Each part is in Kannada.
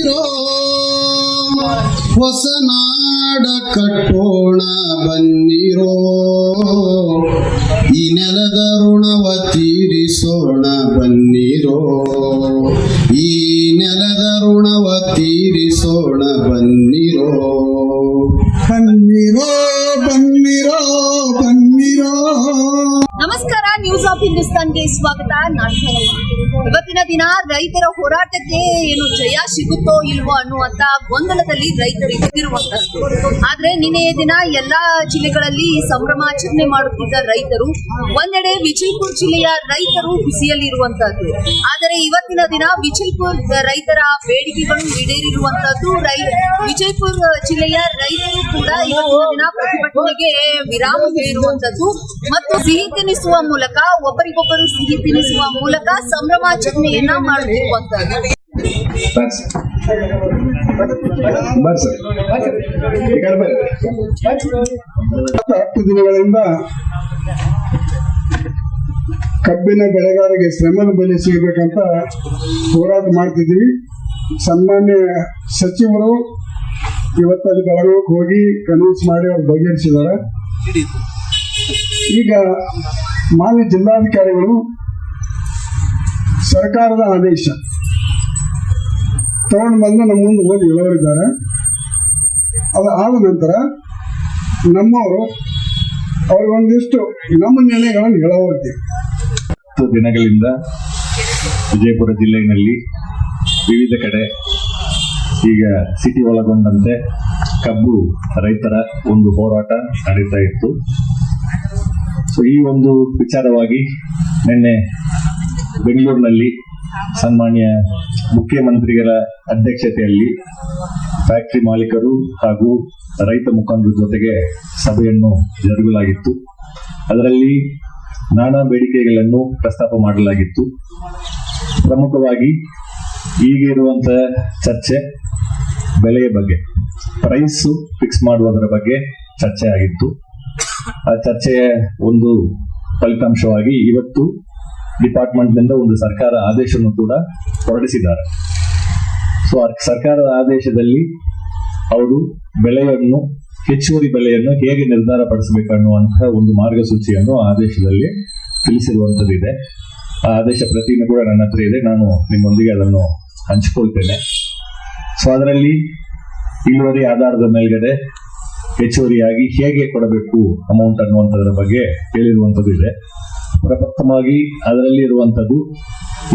ಬನ್ನಿರೋ ಹೊಸನಾಡ ಕಟ್ಟೋಣ ಬನ್ನಿರೋ, ಈ ನೆಲದ ಋಣವ ತೀರಿಸೋಣ ಬನ್ನಿರೋ, ಈ ನೆಲದ ಋಣವ ತೀರಿಸೋಣ ಬನ್ನಿರೋ, ಬನ್ನಿರೋ ಬನ್ನಿರೋ ಬನ್ನಿರೋ. ನಮಸ್ಕಾರ, ನ್ಯೂಸ್ ಆಫ್ ಹಿಂದೂಸ್ತಾನ್ಗೆ ಸ್ವಾಗತ. ನಾನು ಇವತ್ತಿನ ದಿನ ರೈತರ ಹೋರಾಟಕ್ಕೆ ಏನು ಜಯ ಸಿಗುತ್ತೋ ಇಲ್ವೋ ಅನ್ನುವಂತ ಗೊಂದಲದಲ್ಲಿ ರೈತರು ಇದ್ದಿರುವಂತದ್ದು. ಆದ್ರೆ ನಿನ್ನೆಯ ದಿನ ಎಲ್ಲಾ ಜಿಲ್ಲೆಗಳಲ್ಲಿ ಸಂಭ್ರಮಾಚರಣೆ ಮಾಡುತ್ತಿದ್ದ ರೈತರು ಒಂದೆಡೆ ವಿಜಯಪುರ ಜಿಲ್ಲೆಯ ರೈತರು ಬಿಸಿಯಲ್ಲಿರುವಂತದ್ದು. ಆದರೆ ಇವತ್ತಿನ ದಿನ ವಿಜಯಪುರ ರೈತರ ಬೇಡಿಕೆಗಳು ಈಡೇರಿರುವಂತದ್ದು. ವಿಜಯಪುರ ಜಿಲ್ಲೆಯ ರೈತರು ಕೂಡ ಇವತ್ತಿನ ದಿನ ಪ್ರತಿಭಟನೆಗೆ ವಿರಾಮ ಹೇಳಿರುವಂತದ್ದು ಮತ್ತು ಸಿಹಿ ತಿನ್ನಿಸುವ ಮೂಲಕ, ಒಬ್ಬರಿಗೊಬ್ಬರು ಸಿಹಿ ತಿನ್ನಿಸುವ ಮೂಲಕ ಸಂಭ್ರಮಾಚರಣೆಯನ್ನ ಮಾಡುತ್ತಿರುವಂತದ್ದು. ಹತ್ತು ದಿನಗಳಿಂದ ಕಬ್ಬಿನ ಬೆಳೆಗಾರರಿಗೆ ಶ್ರಮದ ಬೆಲೆ ಸಿಗಬೇಕಂತ ಹೋರಾಟ ಮಾಡ್ತಿದ್ದೀವಿ. ಸನ್ಮಾನ್ಯ ಸಚಿವರು ಇವತ್ತಲ್ಲಿ ಬೆಳಗಾವಿಗೆ ಹೋಗಿ ಕನ್ವಿನ್ಸ್ ಮಾಡಿ ಅವ್ರು ಬಗೆಹರಿಸಿದ್ದಾರೆ. ಈಗ ಮಾನ್ಯ ಜಿಲ್ಲಾಧಿಕಾರಿಗಳು ಸರ್ಕಾರದ ಆದೇಶ ತಗೊಂಡು ಬಂದು ನಮ್ಮ ಮುಂದೆ ಓದಿ ಹೇಳೋರಿದ್ದಾರೆ. ಅದು ಆದ ನಂತರ ನಮ್ಮವರು ಅವ್ರಿಗೊಂದಿಷ್ಟು ನಮ್ಮ ನಿರ್ಣಯಗಳನ್ನು ಹೇಳೋರ್ತೀವಿ. 10 ದಿನಗಳಿಂದ ವಿಜಯಪುರ ಜಿಲ್ಲೆಯಲ್ಲಿ ವಿವಿಧ ಕಡೆ ಈಗ ಸಿಟಿ ಒಳಗೊಂಡಂತೆ ಕಬ್ಬು ರೈತರ ಒಂದು ಹೋರಾಟ ನಡೀತಾ ಇತ್ತು. ಸೊ ಈ ಒಂದು ವಿಚಾರವಾಗಿ ನಿನ್ನೆ ಬೆಂಗಳೂರಿನಲ್ಲಿ ಸನ್ಮಾನ್ಯ ಮುಖ್ಯಮಂತ್ರಿಗಳ ಅಧ್ಯಕ್ಷತೆಯಲ್ಲಿ ಫ್ಯಾಕ್ಟರಿ ಮಾಲೀಕರು ಹಾಗೂ ರೈತ ಮುಖಂಡರ ಜೊತೆಗೆ ಸಭೆಯನ್ನು ಜರುಗಲಾಗಿತ್ತು. ಅದರಲ್ಲಿ ನಾನಾ ಬೇಡಿಕೆಗಳನ್ನು ಪ್ರಸ್ತಾಪ ಮಾಡಲಾಗಿತ್ತು. ಪ್ರಮುಖವಾಗಿ ಈಗ ಇರುವಂತಹ ಚರ್ಚೆ ಬೆಲೆಯ ಬಗ್ಗೆ, ಪ್ರೈಸ್ ಫಿಕ್ಸ್ ಮಾಡುವುದರ ಬಗ್ಗೆ ಚರ್ಚೆ ಆಗಿತ್ತು. ಆ ಚರ್ಚೆಯ ಒಂದು ಫಲಿತಾಂಶವಾಗಿ ಇವತ್ತು ಡಿಪಾರ್ಟ್ಮೆಂಟ್ ನಿಂದ ಒಂದು ಸರ್ಕಾರ ಆದೇಶವನ್ನು ಕೂಡ ಹೊರಡಿಸಿದ್ದಾರೆ. ಸೊ ಸರ್ಕಾರದ ಆದೇಶದಲ್ಲಿ ಅವರು ಬೆಲೆಯನ್ನು, ಹೆಚ್ಚುವರಿ ಬೆಲೆಯನ್ನು ಹೇಗೆ ನಿರ್ಧಾರ ಪಡಿಸಬೇಕನ್ನುವಂತಹ ಒಂದು ಮಾರ್ಗಸೂಚಿಯನ್ನು ಆದೇಶದಲ್ಲಿ ತಿಳಿಸಿರುವಂತದ್ದಿದೆ. ಆ ಆದೇಶ ಪ್ರತಿನೂ ಕೂಡ ನನ್ನ ಹತ್ರ ಇದೆ, ನಾನು ನಿಮ್ಮೊಂದಿಗೆ ಅದನ್ನು ಹಂಚಿಕೊಳ್ತೇನೆ. ಸೊ ಅದರಲ್ಲಿ ಇಳುವರಿ ಆಧಾರದ ಮೇಲ್ಗಡೆ ಹೆಚ್ಚುವರಿಯಾಗಿ ಹೇಗೆ ಕೊಡಬೇಕು ಅಮೌಂಟ್ ಅನ್ನುವಂಥದ್ರ ಬಗ್ಗೆ ಹೇಳಿರುವಂಥದ್ದು ಇದೆ. ಪ್ರಪ್ರಥಮವಾಗಿ ಅದರಲ್ಲಿ ಇರುವಂಥದ್ದು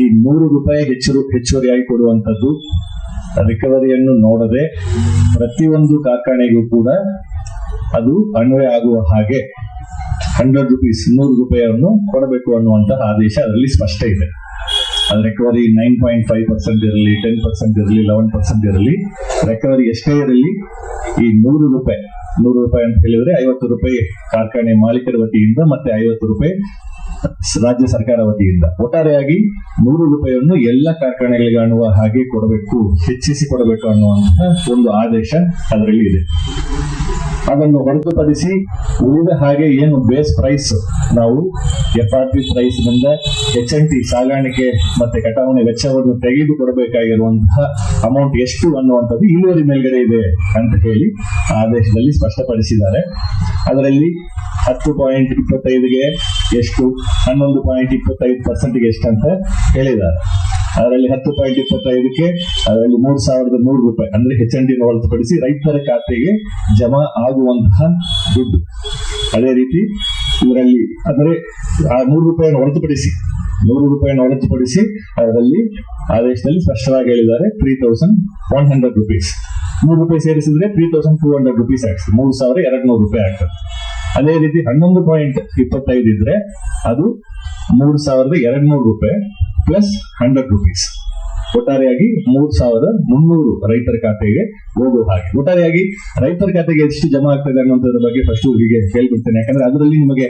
ಈ 100 ರೂಪಾಯಿ ಹೆಚ್ಚುವರಿಯಾಗಿ ಕೊಡುವಂಥದ್ದು ರಿಕವರಿಯನ್ನು ನೋಡದೆ ಪ್ರತಿಯೊಂದು ಕಾರ್ಖಾನೆಗೂ ಕೂಡ ಅದು ಅನ್ವಯ ಆಗುವ ಹಾಗೆ 100 ರೂಪೀಸ್ 100 ರೂಪಾಯಿಯನ್ನು ಕೊಡಬೇಕು ಅನ್ನುವಂತಹ ಆದೇಶ ಅದರಲ್ಲಿ ಸ್ಪಷ್ಟ ಇದೆ. ಅದು ರಿಕವರಿ 9.5% ಇರಲಿ, 10% ಇರಲಿ, 11% ಇರಲಿ, ರಿಕವರಿ ಎಷ್ಟೇ ಇರಲಿ, ಈ 100 ರೂಪಾಯಿ ಅಂತ ಹೇಳಿದ್ರೆ 50 ರೂಪಾಯಿ ಕಾರ್ಖಾನೆ ಮಾಲೀಕರ ವತಿಯಿಂದ ಮತ್ತೆ 50 ರೂಪಾಯಿ ರಾಜ್ಯ ಸರ್ಕಾರ ವತಿಯಿಂದ ಒಟ್ಟಾರೆಯಾಗಿ 100 ರೂಪಾಯಿಯನ್ನು ಎಲ್ಲ ಕಾರ್ಖಾನೆಗಳಿಗೆ ಅನ್ನುವ ಹಾಗೆ ಕೊಡಬೇಕು, ಹೆಚ್ಚಿಸಿ ಕೊಡಬೇಕು ಅನ್ನುವಂತಹ ಒಂದು ಆದೇಶ ಅದರಲ್ಲಿ ಇದೆ. ಅದನ್ನು ಹೊರತುಪಡಿಸಿ ಉಳಿದ ಹಾಗೆ ಏನು ಬೇಸ್ ಪ್ರೈಸ್ ನಾವು FRP ಪ್ರೈಸ್ ನಿಂದ HNT ಸಾಗಾಣಿಕೆ ಮತ್ತೆ ಕಟಾವಣೆ ವೆಚ್ಚವನ್ನು ತೆಗೆದು ಕೊಡಬೇಕಾಗಿರುವಂತಹ ಅಮೌಂಟ್ ಎಷ್ಟು ಅನ್ನುವಂಥದ್ದು ಇಳುವರಿ ಮೇಲ್ಗಡೆ ಇದೆ ಅಂತ ಹೇಳಿ ಆದೇಶದಲ್ಲಿ ಸ್ಪಷ್ಟಪಡಿಸಿದ್ದಾರೆ. ಅದರಲ್ಲಿ 10.25ಗೆ ಎಷ್ಟು, 11.25%ಗೆ ಎಷ್ಟು ಅಂತ ಹೇಳಿದ್ದಾರೆ. ಅದರಲ್ಲಿ 10.25ಕ್ಕೆ ಅದರಲ್ಲಿ 3,100 ರೂಪಾಯಿ ಅಂದ್ರೆ HNT ಹೊರತುಪಡಿಸಿ ರೈತರ ಖಾತೆಗೆ ಜಮಾ ಆಗುವಂತಹ ದುಡ್ಡು. ಅದೇ ರೀತಿ ಇದರಲ್ಲಿ ಅಂದರೆ ಆ 100 ರೂಪಾಯಿಯನ್ನು ಹೊರತುಪಡಿಸಿ ಅದರಲ್ಲಿ ಆದೇಶದಲ್ಲಿ ಸ್ಪಷ್ಟವಾಗಿ ಹೇಳಿದ್ದಾರೆ 3,100 ರೂಪೀಸ್. 100 ರೂಪಾಯಿ ಸೇರಿಸಿದ್ರೆ 3,200 ರೂಪೀಸ್ ಆಗ್ತದೆ, 3,200 ರೂಪಾಯಿ ಆಗ್ತದೆ. ಅದೇ ರೀತಿ 11.25 ಇದ್ರೆ ಅದು 3,200 ರೂಪಾಯಿ ಪ್ಲಸ್ 100 ರೂಪೀಸ್. ಒಟ್ಟಾರೆಯಾಗಿ 3,300 ರೈತರ ಖಾತೆಗೆ ಹೋಗುವ ಹಾಗೆ. ಒಟ್ಟಾರೆಯಾಗಿ ರೈತರ ಖಾತೆಗೆ ಎಷ್ಟು ಜಮಾ ಆಗ್ತದೆ ಅನ್ನೋದ್ರ ಬಗ್ಗೆ ಫಸ್ಟ್ ಹೀಗೆ ಹೇಳ್ಬಿಡ್ತೇನೆ. ಯಾಕಂದ್ರೆ ಅದರಲ್ಲಿ ನಿಮಗೆ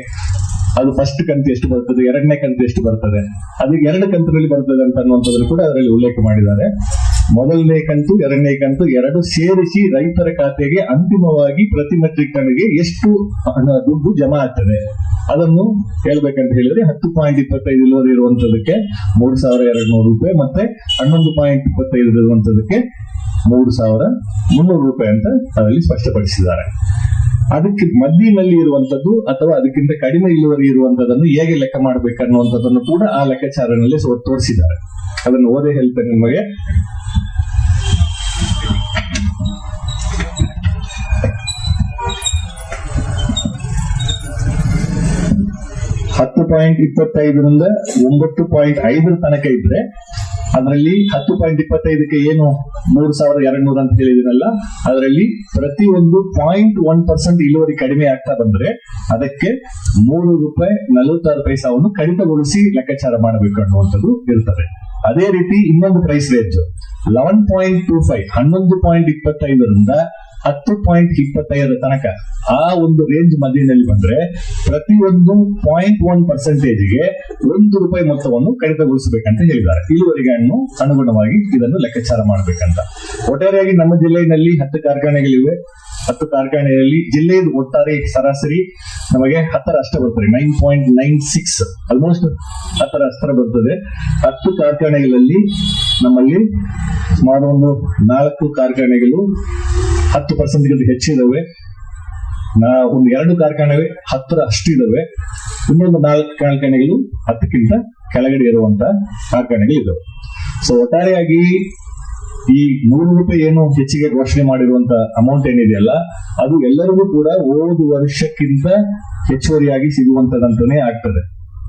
ಅದು ಫಸ್ಟ್ ಕಂತು ಎಷ್ಟು ಬರ್ತದೆ, 2ನೇ ಕಂತು ಎಷ್ಟು ಬರ್ತದೆ, ಅದಕ್ಕೆ 2 ಕಂತಿನಲ್ಲಿ ಬರ್ತದೆ ಅಂತ ಅನ್ನುವಂಥದ್ದು ಕೂಡ ಅದರಲ್ಲಿ ಉಲ್ಲೇಖ ಮಾಡಿದ್ದಾರೆ. ಮೊದಲನೇ ಕಂತು, 2ನೇ ಕಂತು 2 ಸೇರಿಸಿ ರೈತರ ಖಾತೆಗೆ ಅಂತಿಮವಾಗಿ ಪ್ರತಿ ಮೆಟ್ರಿಕ್ ಟನ್ಗೆ ಎಷ್ಟು ದುಡ್ಡು ಜಮಾ ಆಗ್ತದೆ ಅದನ್ನು ಹೇಳ್ಬೇಕಂತ ಹೇಳಿದ್ರೆ 10.25 ಇಳುವರಿ ಇರುವಂತದಕ್ಕೆ 3,200 ರೂಪಾಯಿ, ಮತ್ತೆ 11.25 ಇರುವಂತದಕ್ಕೆ 3,300 ರೂಪಾಯಿ ಅಂತ ಅದರಲ್ಲಿ ಸ್ಪಷ್ಟಪಡಿಸಿದ್ದಾರೆ. ಅದಕ್ಕೆ ಮಧ್ಯದಲ್ಲಿ ಇರುವಂತದ್ದು ಅಥವಾ ಅದಕ್ಕಿಂತ ಕಡಿಮೆ ಇಳುವರಿ ಇರುವಂತದನ್ನು ಹೇಗೆ ಲೆಕ್ಕ ಮಾಡ್ಬೇಕನ್ನುವಂಥದ್ದನ್ನು ಕೂಡ ಆ ಲೆಕ್ಕಾಚಾರದಲ್ಲಿ ತೋರಿಸಿದ್ದಾರೆ. ಅದನ್ನು ಓದೇ ಹೇಳ್ತೇನೆ ನಿಮಗೆ. $10.25 9.5 ತನಕ ಇದ್ರೆ ಅದರಲ್ಲಿ 10.25ಕ್ಕೆ ಏನು 3,200 ಅಂತ ಹೇಳಿದಿರಲ್ಲ, ಅದರಲ್ಲಿ ಪ್ರತಿಯೊಂದು 0.1% ಇಳುವರಿ ಕಡಿಮೆ ಆಗ್ತಾ ಬಂದ್ರೆ ಅದಕ್ಕೆ ₹3.46 ಕಡಿತಗೊಳಿಸಿ ಲೆಕ್ಕಾಚಾರ ಮಾಡಬೇಕು ಅನ್ನುವಂಥದ್ದು ಇರ್ತದೆ. ಅದೇ ರೀತಿ ಇನ್ನೊಂದು ಪ್ರೈಸ್ ರೇಂಜ್ 11.25 11.25ರಿಂದ 10.25 ತನಕ ಆ ಒಂದು ರೇಂಜ್ ಮಧ್ಯದಲ್ಲಿ ಬಂದ್ರೆ ಪ್ರತಿಯೊಂದು 0.1%ಗೆ ₹1 ಮೊತ್ತವನ್ನು ಕಡಿತಗೊಳಿಸಬೇಕಂತ ಹೇಳಿದ್ದಾರೆ. ಇಳುವರಿಗೆ ಅನುಗುಣವಾಗಿ ಇದನ್ನು ಲೆಕ್ಕಾಚಾರ ಮಾಡಬೇಕಂತ. ಒಟ್ಟಾರೆಯಾಗಿ ನಮ್ಮ ಜಿಲ್ಲೆಯಲ್ಲಿ 10 ಕಾರ್ಖಾನೆಗಳಿವೆ. 10 ಕಾರ್ಖಾನೆಯಲ್ಲಿ ಜಿಲ್ಲೆಯ ಒಟ್ಟಾರೆ ಸರಾಸರಿ ನಮಗೆ 10 ಅಷ್ಟೇ ಬರ್ತದೆ, 9.96 ಆಲ್ಮೋಸ್ಟ್ 10 ಅಷ್ಟರ ಬರ್ತದೆ. 10 ಕಾರ್ಖಾನೆಗಳಲ್ಲಿ ನಮ್ಮಲ್ಲಿ ಸುಮಾರು ಒಂದು 4 ಕಾರ್ಖಾನೆಗಳು 10% ಹೆಚ್ಚಿದಾವೆ. ಒಂದು 2 ಕಾರ್ಖಾನೆಗಳು 10 ಅಷ್ಟಿದಾವೆ. ಇನ್ನೊಂದು 4 ಕಾರ್ಖಾನೆಗಳು 10ಕ್ಕಿಂತ ಕೆಳಗಡೆ ಇರುವಂತ ಕಾರ್ಖಾನೆಗಳಿದಾವೆ. ಸೊ ಒಟ್ಟಾರೆಯಾಗಿ ಈ ₹100 ಏನು ಹೆಚ್ಚಿಗೆ ಘೋಷಣೆ ಮಾಡಿರುವಂತ ಅಮೌಂಟ್ ಏನಿದೆಯಲ್ಲ, ಅದು ಎಲ್ಲರಿಗೂ ಕೂಡ ಹೋದ ವರ್ಷಕ್ಕಿಂತ ಹೆಚ್ಚುವರಿಯಾಗಿ ಸಿಗುವಂತದಂತಾನೆ ಆಗ್ತದೆ.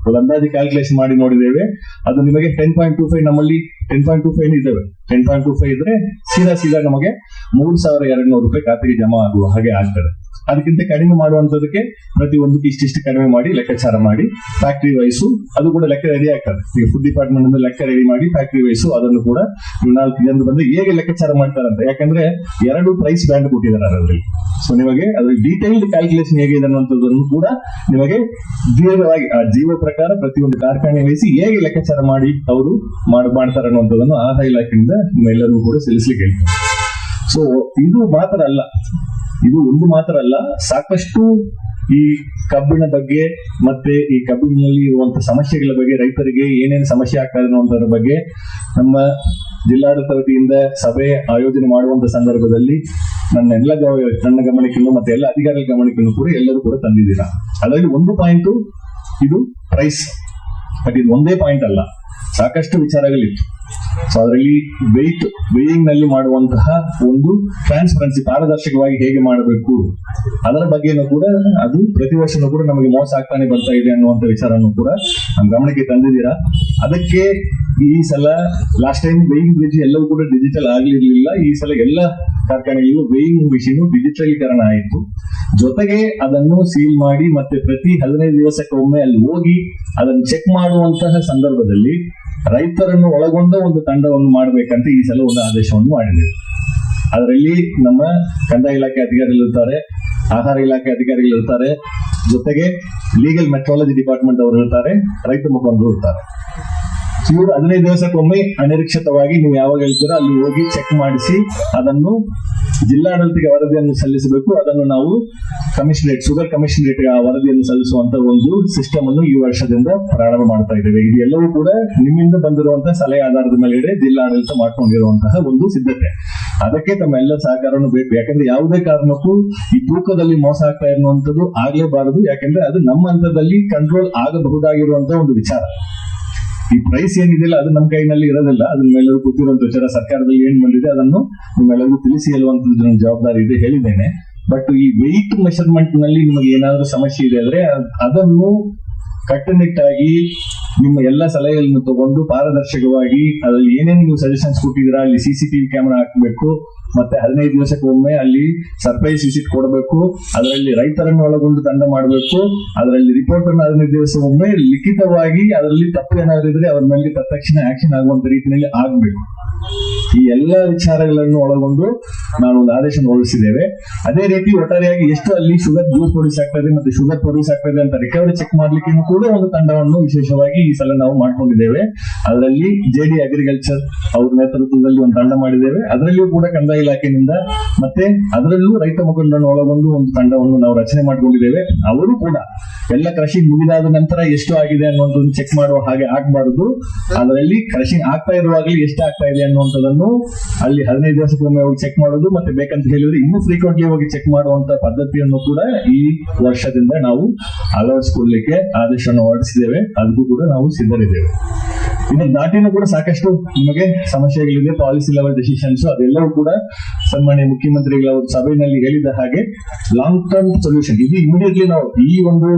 ಒಂದು ಅಂದಾಜು ಕ್ಯಾಲ್ಕುಲೇಷನ್ ಮಾಡಿ ನೋಡಿದ್ದೇವೆ. ಅದು ನಿಮಗೆ 10.25 ನಮ್ಮಲ್ಲಿ 10.25 ಇದ್ದಾವೆ. 10.25 ಇದ್ರೆ ಸೀದಾ ನಮಗೆ ₹3,200 ಖಾತೆಗೆ ಜಮಾ ಆಗುವ ಹಾಗೆ ಆಗ್ತದೆ. ಅದಕ್ಕಿಂತ ಕಡಿಮೆ ಮಾಡುವಂತದಕ್ಕೆ ಪ್ರತಿಯೊಂದಕ್ಕೆ ಇಷ್ಟಿಷ್ಟು ಕಡಿಮೆ ಮಾಡಿ ಲೆಕ್ಕಾಚಾರ ಮಾಡಿ ಫ್ಯಾಕ್ಟರಿ ವೈಸು ಅದು ಕೂಡ ಲೆಕ್ಕ ರೆಡಿ ಆಗ್ತದೆ. ಈಗ ಫುಡ್ ಡಿಪಾರ್ಟ್ಮೆಂಟ್ ಲೆಕ್ಕ ರೆಡಿ ಮಾಡಿ ಫ್ಯಾಕ್ಟರಿ ವೈಸು ಅದನ್ನು ಕೂಡ 4 ಜನರು ಬಂದು ಹೇಗೆ ಲೆಕ್ಕಾಚಾರ ಮಾಡ್ತಾರಂತ. ಯಾಕಂದ್ರೆ 2 ಪ್ರೈಸ್ ಬ್ಯಾಂಡ್ ಕೊಟ್ಟಿದ್ದಾರೆ ಅದರಲ್ಲಿ. ಸೊ ನಿಮಗೆ ಅದ್ರಲ್ಲಿ ಡೀಟೈಲ್ಡ್ ಕ್ಯಾಲ್ಕುಲೇಷನ್ ಹೇಗಿದೆ ಅನ್ನುವಂಥದ್ದನ್ನು ಕೂಡ ನಿಮಗೆ ದೀರ್ಘವಾಗಿ ಆ ಜೀವ ಪ್ರಕಾರ ಪ್ರತಿಯೊಂದು ಕಾರ್ಖಾನೆ ವಹಿಸಿ ಹೇಗೆ ಲೆಕ್ಕಾಚಾರ ಮಾಡಿ ಅವರು ಮಾಡ್ತಾರೆ ಅನ್ನುವಂಥದ್ದನ್ನು ಆಹಾರ ಇಲಾಖೆಯಿಂದ ನಿಮ್ಮೆಲ್ಲರಿಗೂ ಕೂಡ ಸಲ್ಲಿಸಲಿಕ್ಕೆ ಹೇಳ್ತೀನಿ. ಸೊ ಇದು ಮಾತ್ರ ಅಲ್ಲ, ಇದು ಒಂದು ಮಾತ್ರ ಅಲ್ಲ, ಸಾಕಷ್ಟು ಈ ಕಬ್ಬಿನ ಬಗ್ಗೆ ಮತ್ತೆ ಈ ಕಬ್ಬಿನಲ್ಲಿ ಇರುವಂತಹ ಸಮಸ್ಯೆಗಳ ಬಗ್ಗೆ, ರೈತರಿಗೆ ಏನೇನು ಸಮಸ್ಯೆ ಆಗ್ತಾ ಇದೆ ಅನ್ನುವಂಥದ್ರ ಬಗ್ಗೆ ನಮ್ಮ ಜಿಲ್ಲಾಡಳಿತ ವತಿಯಿಂದ ಸಭೆ ಆಯೋಜನೆ ಮಾಡುವಂತ ಸಂದರ್ಭದಲ್ಲಿ ನನ್ನ ಗಮನಕ್ಕೂ ಮತ್ತೆ ಎಲ್ಲ ಅಧಿಕಾರಿಗಳ ಗಮನಕ್ಕೂ ಕೂಡ ಎಲ್ಲರೂ ಕೂಡ ತಂದಿದ್ದೀರಾ. ಅದರಲ್ಲಿ ಒಂದು ಪಾಯಿಂಟ್ ಇದು ಪ್ರೈಸ್, ಬಟ್ ಇದು ಒಂದೇ ಪಾಯಿಂಟ್ ಅಲ್ಲ, ಸಾಕಷ್ಟು ವಿಚಾರಗಳಿತ್ತು. ಸೊ ಅದರಲ್ಲಿ ವೇಯಿಂಗ್ ನಲ್ಲಿ ಮಾಡುವಂತಹ ಒಂದು ಟ್ರಾನ್ಸ್ಪರೆನ್ಸಿ, ಪಾರದರ್ಶಕವಾಗಿ ಹೇಗೆ ಮಾಡಬೇಕು ಅದರ ಬಗ್ಗೆನೂ ಕೂಡ ಅದು ಪ್ರತಿ ವರ್ಷನೂ ಕೂಡ ನಮಗೆ ಮೋಸ ಆಗ್ತಾನೆ ಬರ್ತಾ ಇದೆ ಅನ್ನುವಂಥ ವಿಚಾರನೂ ಕೂಡ ನಮ್ಮ ಗಮನಕ್ಕೆ ತಂದಿದ್ದೀರಾ. ಅದಕ್ಕೆ ಈ ಸಲ ಲಾಸ್ಟ್ ಟೈಮ್ ವೇಯಿಂಗ್ ಬ್ರಿಡ್ಜ್ ಎಲ್ಲವೂ ಕೂಡ ಡಿಜಿಟಲ್ ಆಗ್ಲಿರ್ಲಿಲ್ಲ. ಈ ಸಲ ಎಲ್ಲ ಕಾರ್ಖಾನೆಗಳಿಗೂ ವೇಯಿಂಗ್ ಮಿಷಿನ್ ಡಿಜಿಟಲೀಕರಣ ಆಯಿತು. ಜೊತೆಗೆ ಅದನ್ನು ಸೀಲ್ ಮಾಡಿ ಮತ್ತೆ ಪ್ರತಿ 15 ದಿವಸಕ್ಕೊಮ್ಮೆ ಅಲ್ಲಿ ಹೋಗಿ ಅದನ್ನು ಚೆಕ್ ಮಾಡುವಂತಹ ಸಂದರ್ಭದಲ್ಲಿ ರೈತರನ್ನು ಒಳಗೊಂಡ ಒಂದು ತಂಡವನ್ನು ಮಾಡಬೇಕಂತ ಈ ಸಲ ಒಂದು ಆದೇಶವನ್ನು ಮಾಡಿದ್ದೇವೆ. ಅದರಲ್ಲಿ ನಮ್ಮ ಕಂದಾಯ ಇಲಾಖೆ ಅಧಿಕಾರಿಗಳಿರ್ತಾರೆ, ಆಹಾರ ಇಲಾಖೆ ಅಧಿಕಾರಿಗಳಿರ್ತಾರೆ, ಜೊತೆಗೆ ಲೀಗಲ್ ಮೆಟ್ರಾಲಜಿ ಡಿಪಾರ್ಟ್ಮೆಂಟ್ ಅವರು ಇರ್ತಾರೆ, ರೈತ ಮುಖಂಡರು ಇರ್ತಾರೆ. ಇವರು 15 ದಿವಸಕ್ಕೊಮ್ಮೆ ಅನಿರೀಕ್ಷಿತವಾಗಿ ನೀವು ಯಾವಾಗ ಹೇಳ್ತೀರೋ ಅಲ್ಲಿ ಹೋಗಿ ಚೆಕ್ ಮಾಡಿಸಿ ಅದನ್ನು ಜಿಲ್ಲಾಡಳಿತಕ್ಕೆ ವರದಿಯನ್ನು ಸಲ್ಲಿಸಬೇಕು. ಅದನ್ನು ನಾವು ಕಮಿಷನರೇಟ್, ಶುಗರ್ ಕಮಿಷನರೇಟ್ ವರದಿಯನ್ನು ಸಲ್ಲಿಸುವಂತ ಒಂದು ಸಿಸ್ಟಮ್ ಅನ್ನು ಈ ವರ್ಷದಿಂದ ಪ್ರಾರಂಭ ಮಾಡ್ತಾ ಇದ್ದೇವೆ. ಇದು ಎಲ್ಲವೂ ಕೂಡ ನಿಮ್ಮಿಂದ ಬಂದಿರುವಂತಹ ಸಲಹೆ ಆಧಾರದ ಮೇಲೆ ಜಿಲ್ಲಾಡಳಿತ ಮಾಡ್ಕೊಂಡಿರುವಂತಹ ಒಂದು ಸಿದ್ಧತೆ. ಅದಕ್ಕೆ ತಮ್ಮೆಲ್ಲ ಸಹಕಾರವನ್ನು ಬೇಕು. ಯಾಕಂದ್ರೆ ಯಾವುದೇ ಕಾರಣಕ್ಕೂ ಈ ತೂಕದಲ್ಲಿ ಮೋಸ ಆಗ್ತಾ ಇರುವಂತದ್ದು ಆಗ್ಲೇಬಾರದು. ಯಾಕಂದ್ರೆ ಅದು ನಮ್ಮ ಹಂತದಲ್ಲಿ ಕಂಟ್ರೋಲ್ ಆಗಬಹುದಾಗಿರುವಂತಹ ಒಂದು ವಿಚಾರ. ಈ ಪ್ರೈಸ್ ಏನಿದೆಯಲ್ಲ ಅದು ನಮ್ಮ ಕೈನಲ್ಲಿ ಇರೋದಿಲ್ಲ. ಅದನ್ನ ಮೇಲೆಲ್ಲರೂ ಕೂತಿರುವಂತ ವಿಚಾರ, ಸರ್ಕಾರದಲ್ಲಿ ಏನ್ ಬಂದಿದೆ ಅದನ್ನು ನಿಮ್ಮೆಲ್ಲರಿಗೂ ತಿಳಿಸಿ ಹೇಳುವಂತದ್ದು ನನ್ನ ಜವಾಬ್ದಾರಿ ಇದೆ, ಹೇಳಿದ್ದೇನೆ. ಬಟ್ ಈ ವೆಯ್ಟ್ ಮೆಷರ್ಮೆಂಟ್ ನಲ್ಲಿ ನಿಮಗೆ ಏನಾದರೂ ಸಮಸ್ಯೆ ಇದೆ ಅಂದ್ರೆ ಅದನ್ನು ಕಟ್ಟುನಿಟ್ಟಾಗಿ ನಿಮ್ಮ ಎಲ್ಲ ಸಲಹೆಗಳನ್ನು ತಗೊಂಡು ಪಾರದರ್ಶಕವಾಗಿ ಅದರಲ್ಲಿ ಏನೇನು ನೀವು ಸಜೆಷನ್ಸ್ ಕೊಟ್ಟಿದ್ದೀರಾ, ಅಲ್ಲಿ CCTV ಕ್ಯಾಮೆರಾ ಹಾಕಬೇಕು, ಮತ್ತೆ 15 ದಿವಸಕ್ಕೊಮ್ಮೆ ಅಲ್ಲಿ ಸರ್ಪ್ರೈಸ್ ವಿಸಿಟ್ ಕೊಡಬೇಕು, ಅದರಲ್ಲಿ ರೈತರನ್ನು ಒಳಗೊಂಡು ತಂಡ ಮಾಡಬೇಕು, ಅದರಲ್ಲಿ ರಿಪೋರ್ಟ್ ಅನ್ನು 15 ದಿವಸಕ್ಕೊಮ್ಮೆ ಲಿಖಿತವಾಗಿ ಅದರಲ್ಲಿ ತಪ್ಪು ಏನಾದ್ರು ಇದ್ರೆ ಅವ್ರ ಮೇಲೆ ತಕ್ಷಣ ಆಕ್ಷನ್ ಆಗುವಂತ ರೀತಿಯಲ್ಲಿ ಆಗ್ಬೇಕು. ಈ ಎಲ್ಲ ವಿಚಾರಗಳನ್ನು ಒಳಗೊಂಡು ನಾವು ಒಂದು ಆದೇಶ ಹೊರಡಿಸಿದ್ದೇವೆ. ಅದೇ ರೀತಿ ಒಟ್ಟಾರೆಯಾಗಿ ಎಷ್ಟು ಅಲ್ಲಿ ಶುಗರ್ ಜ್ಯೂಸ್ ಪ್ರೊಡ್ಯೂಸ್ ಆಗ್ತದೆ ಮತ್ತೆ ಶುಗರ್ ಪ್ರೊಡ್ಯೂಸ್ ಆಗ್ತದೆ ಅಂತ ರಿಕವರಿ ಚೆಕ್ ಮಾಡ್ಲಿಕ್ಕೆ ಕೂಡ ಒಂದು ತಂಡವನ್ನು ವಿಶೇಷವಾಗಿ ಈ ಸಲ ನಾವು ಮಾಡ್ಕೊಂಡಿದ್ದೇವೆ. ಅದರಲ್ಲಿ JD ಅಗ್ರಿಕಲ್ಚರ್ ಅವ್ರ ನೇತೃತ್ವದಲ್ಲಿ ಒಂದು ತಂಡ ಮಾಡಿದ್ದೇವೆ. ಅದರಲ್ಲಿಯೂ ಕೂಡ ಕಂದಾಯ ಇಲಾಖೆಯಿಂದ ಮತ್ತೆ ಅದರಲ್ಲೂ ರೈತ ಮುಖಂಡರನ್ನು ಒಳಗೊಂಡು ಒಂದು ತಂಡವನ್ನು ನಾವು ರಚನೆ ಮಾಡ್ಕೊಂಡಿದ್ದೇವೆ. ಅವರು ಕೂಡ ಎಲ್ಲ ಕೃಷಿ ಮುಗಿದಾದ ನಂತರ ಎಷ್ಟು ಆಗಿದೆ ಅನ್ನುವಂಥದ್ದು ಚೆಕ್ ಮಾಡುವ ಹಾಗೆ ಆಗ್ಬಾರದು. ಅದರಲ್ಲಿ ಕೃಷಿ ಆಗ್ತಾ ಇರುವಾಗಲೇ ಎಷ್ಟು ಆಗ್ತಾ ಇದೆ ಅನ್ನುವಂಥದ್ದನ್ನು ಅಲ್ಲಿ 15 ದಿವಸಕ್ಕೊಮ್ಮೆ ಹೋಗಿ ಚೆಕ್ ಮಾಡೋದು ಮತ್ತೆ ಬೇಕಂತ ಹೇಳಿದ್ರೆ ಇನ್ನೂ ಫ್ರೀಕ್ವೆಂಟ್ಲಿ ಹೋಗಿ ಚೆಕ್ ಮಾಡುವಂತ ಪದ್ಧತಿಯನ್ನು ಕೂಡ ಈ ವರ್ಷದಿಂದ ನಾವು ಅಳವಡಿಸಿಕೊಳ್ಳಲಿಕ್ಕೆ ಆದೇಶವನ್ನು ಹೊರಡಿಸಿದ್ದೇವೆ. ಅದಕ್ಕೂ ಕೂಡ ನಾವು ಸಿದ್ಧರಿದ್ದೇವೆ. ಇನ್ನು ದಾಟಿನೂ ಕೂಡ ಸಾಕಷ್ಟು ನಿಮಗೆ ಸಮಸ್ಯೆಗಳಿದೆ, ಪಾಲಿಸಿ ಲೆವೆಲ್ ಡೆಸಿಷನ್ಸ್ ಅದೆಲ್ಲವೂ ಕೂಡ ಸನ್ಮಾನ್ಯ ಮುಖ್ಯಮಂತ್ರಿಗಳ ಸಭೆಯಲ್ಲಿ ಹೇಳಿದ ಹಾಗೆ ಲಾಂಗ್ ಟರ್ಮ್ ಸೊಲ್ಯೂಷನ್ ಇದು ಇಮಿಡಿಯೇಟ್ಲಿ ನಾವು ಈ ಒಂದು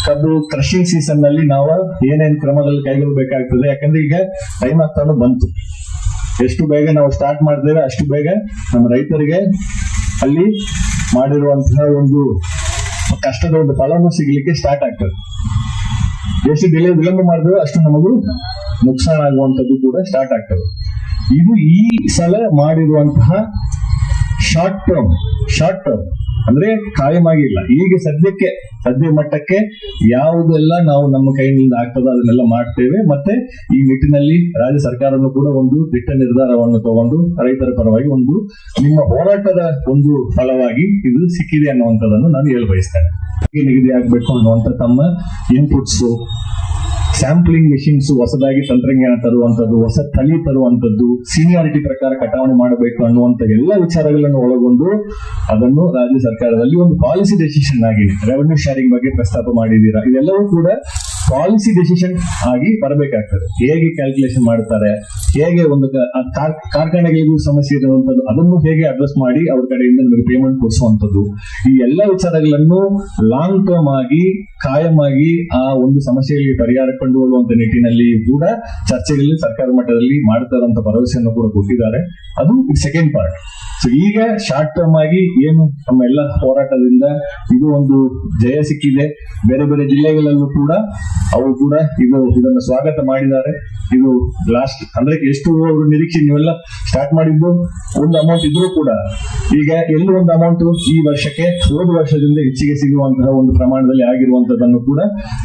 ಕಬ್ಬು ಕ್ರಷಿಂಗ್ ಸೀಸನ್ ನಲ್ಲಿ ನಾವು ಏನೇನು ಕ್ರಮಗಳು ಕೈಗೊಳ್ಳಬೇಕಾಗ್ತದೆ. ಯಾಕಂದ್ರೆ ಈಗ ಟೈಮ್ ಆಗ್ತಾನು ಬಂತು. ಎಷ್ಟು ಬೇಗ ನಾವು ಸ್ಟಾರ್ಟ್ ಮಾಡಿದ್ದೇವೆ ಅಷ್ಟು ಬೇಗ ನಮ್ಮ ರೈತರಿಗೆ ಅಲ್ಲಿ ಮಾಡಿರುವಂತಹ ಒಂದು ಕಷ್ಟದ ಒಂದು ಫಲವನ್ನು ಸಿಗಲಿಕ್ಕೆ ಸ್ಟಾರ್ಟ್ ಆಗ್ತದೆ. ಎಷ್ಟು ವಿಳಂಬ ಮಾಡಿದ್ರೆ ಅಷ್ಟು ನಮಗೂ ನುಕ್ಸಾನ ಆಗುವಂತದ್ದು ಕೂಡ ಸ್ಟಾರ್ಟ್ ಆಗ್ತದೆ. ಇದು ಈ ಸಲ ಮಾಡಿರುವಂತಹ ಶಾರ್ಟ್ ಟರ್ಮ್ ಅಂದ್ರೆ ಕಾಯಮಾಗಿಲ್ಲ. ಈಗ ಸದ್ಯ ಮಟ್ಟಕ್ಕೆ ಯಾವುದೆಲ್ಲ ನಾವು ನಮ್ಮ ಕೈಯಿಂದ ಆಗ್ತದೋ ಅದನ್ನೆಲ್ಲ ಮಾಡ್ತೇವೆ. ಮತ್ತೆ ಈ ನಿಟ್ಟಿನಲ್ಲಿ ರಾಜ್ಯ ಸರ್ಕಾರವನ್ನು ಕೂಡ ಒಂದು ದಿಟ್ಟ ನಿರ್ಧಾರವನ್ನು ತಗೊಂಡು ರೈತರ ಪರವಾಗಿ ಒಂದು ನಿಮ್ಮ ಹೋರಾಟದ ಒಂದು ಫಲವಾಗಿ ಇದು ಸಿಕ್ಕಿದೆ ಅನ್ನುವಂಥದ್ದನ್ನು ನಾನು ಹೇಳ ಬಯಸ್ತೇನೆ. ನಿಗದಿ ಆಗ್ಬೇಕು ಅನ್ನುವಂಥ ತಮ್ಮ ಇನ್ಪುಟ್ಸ್, ಸ್ಯಾಂಪ್ಲಿಂಗ್ ಮೆಷಿನ್ಸ್, ಹೊಸದಾಗಿ ತಂತ್ರಜ್ಞಾನ ತರುವಂತದ್ದು, ಹೊಸ ತಳಿ ತರುವಂತದ್ದು, ಸೀನಿಯಾರಿಟಿ ಪ್ರಕಾರ ಕಟಾವಣೆ ಮಾಡಬೇಕು ಅನ್ನುವಂತ ಎಲ್ಲ ವಿಚಾರಗಳನ್ನು ಒಳಗೊಂಡು ಅದನ್ನು ರಾಜ್ಯ ಸರ್ಕಾರದಲ್ಲಿ ಒಂದು ಪಾಲಿಸಿ ಡೆಸಿಷನ್ ಆಗಿದೆ. ರೆವೆನ್ಯೂ ಶೇರಿಂಗ್ ಬಗ್ಗೆ ಪ್ರಸ್ತಾಪ ಮಾಡಿದ್ದೀರಾ, ಇದೆಲ್ಲವೂ ಕೂಡ ಪಾಲಿಸಿ ಡೆಸಿಷನ್ ಆಗಿ ಬರಬೇಕಾಗ್ತದೆ. ಹೇಗೆ ಕ್ಯಾಲ್ಕುಲೇಷನ್ ಮಾಡ್ತಾರೆ, ಹೇಗೆ ಒಂದು ಕಾರ್ಖಾನೆಗಳಿಗೂ ಸಮಸ್ಯೆ ಇರುವಂತದ್ದು ಅದನ್ನು ಹೇಗೆ ಅಡ್ರೆಸ್ ಮಾಡಿ ಅವ್ರ ಕಡೆಯಿಂದ ನಿಮಗೆ ಪೇಮೆಂಟ್ ಕೊಡಿಸುವಂತದ್ದು, ಈ ಎಲ್ಲ ವಿಚಾರಗಳನ್ನು ಲಾಂಗ್ ಟರ್ಮ್ ಆಗಿ ಕಾಯಮಾಗಿ ಆ ಒಂದು ಸಮಸ್ಯೆಗಳಿಗೆ ಪರಿಹಾರ ಕಂಡು ಹೋಗುವಂತ ನಿಟ್ಟಿನಲ್ಲಿ ಕೂಡ ಚರ್ಚೆಗಳಲ್ಲಿ ಸರ್ಕಾರ ಮಟ್ಟದಲ್ಲಿ ಮಾಡ್ತಾರಂತ ಭರವಸೆಯನ್ನು ಕೂಡ ಕೊಟ್ಟಿದ್ದಾರೆ. ಅದು ಸೆಕೆಂಡ್ ಪಾರ್ಟ್. ಸೊ ಈಗ ಶಾರ್ಟ್ ಟರ್ಮ್ ಆಗಿ ಏನು ನಮ್ಮ ಎಲ್ಲ ಹೋರಾಟದಿಂದ ಇದು ಒಂದು ಜಯ ಸಿಕ್ಕಿದೆ. ಬೇರೆ ಬೇರೆ ಜಿಲ್ಲೆಗಳಲ್ಲೂ ಕೂಡ ಅವರು ಕೂಡ ಇದನ್ನು ಸ್ವಾಗತ ಮಾಡಿದ್ದಾರೆ. ಇದು ಲಾಸ್ಟ್ ಅಂದ್ರೆ ಎಷ್ಟು ನಿರೀಕ್ಷೆ ನೀವೆಲ್ಲ ಸ್ಟಾರ್ಟ್ ಮಾಡಿದ್ದು ಒಂದು ಅಮೌಂಟ್ ಇದ್ರೂ ಕೂಡ ಈಗ ಎಲ್ಲೂ ಒಂದು ಅಮೌಂಟ್ ಈ ವರ್ಷಕ್ಕೆ ಹೋದ ವರ್ಷದಿಂದ ಹೆಚ್ಚಿಗೆ ಸಿಗುವಂತಹ ಒಂದು ಪ್ರಮಾಣದಲ್ಲಿ ಆಗಿರುವಂತದ್ದನ್ನು ಕೂಡ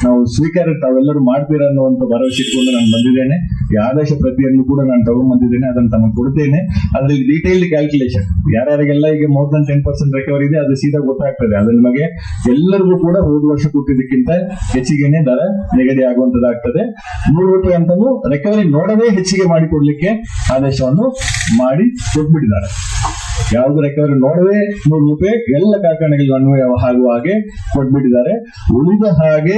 ನಾವು ಸ್ವೀಕಾರ ತಾವೆಲ್ಲರೂ ಮಾಡ್ತೀರಾ ಅನ್ನುವಂತ ಭರವಸೆ ಇಟ್ಕೊಂಡು ನಾನು ಬಂದಿದ್ದೇನೆ. ಈ ಆದೇಶ ಪ್ರತಿಯನ್ನು ಕೂಡ ನಾನು ತಗೊಂಡ್ ಬಂದಿದ್ದೇನೆ, ಅದನ್ನು ತಮಗೆ ಕೊಡ್ತೇನೆ. ಅದರಲ್ಲಿ ಡೀಟೇಲ್ಡ್ ಕ್ಯಾಲ್ಕುಲೇಷನ್ ಯಾರ್ಯಾರಿಗೆಲ್ಲ ಈಗ ಮೋರ್ ದನ್ 10% ರಿಕವರಿ ಇದೆ ಅದು ಸೀದಾ ಗೊತ್ತಾಗ್ತದೆ. ಅದು ನಿಮಗೆ ಎಲ್ಲರಿಗೂ ಕೂಡ ಹೋದ ವರ್ಷ ಕೊಟ್ಟಿದ್ದಕ್ಕಿಂತ ಹೆಚ್ಚಿಗೆನೆ ದರ ನಿಗದಿ ಆಗುವಂತದ್ದಾಗ್ತದೆ. ₹100 ಅಂತಲೂ ರಿಕವರಿ ನೋಡದೆ ಹೆಚ್ಚಿಗೆ ಮಾಡಿಕೊಡ್ಲಿಕ್ಕೆ ಆದೇಶವನ್ನು ಮಾಡಿ ಕೊಟ್ಬಿಟ್ಟಿದ್ದಾರೆ. ಯಾವ್ದು ರಿಕವರಿ ನೋಡದೆ ₹100 ಎಲ್ಲ ಕಾರ್ಖಾನೆಗಳಿಗೆ ಅನ್ವಯ ಆಗುವ ಹಾಗೆ ಕೊಟ್ಬಿಟ್ಟಿದ್ದಾರೆ. ಉಳಿದ ಹಾಗೆ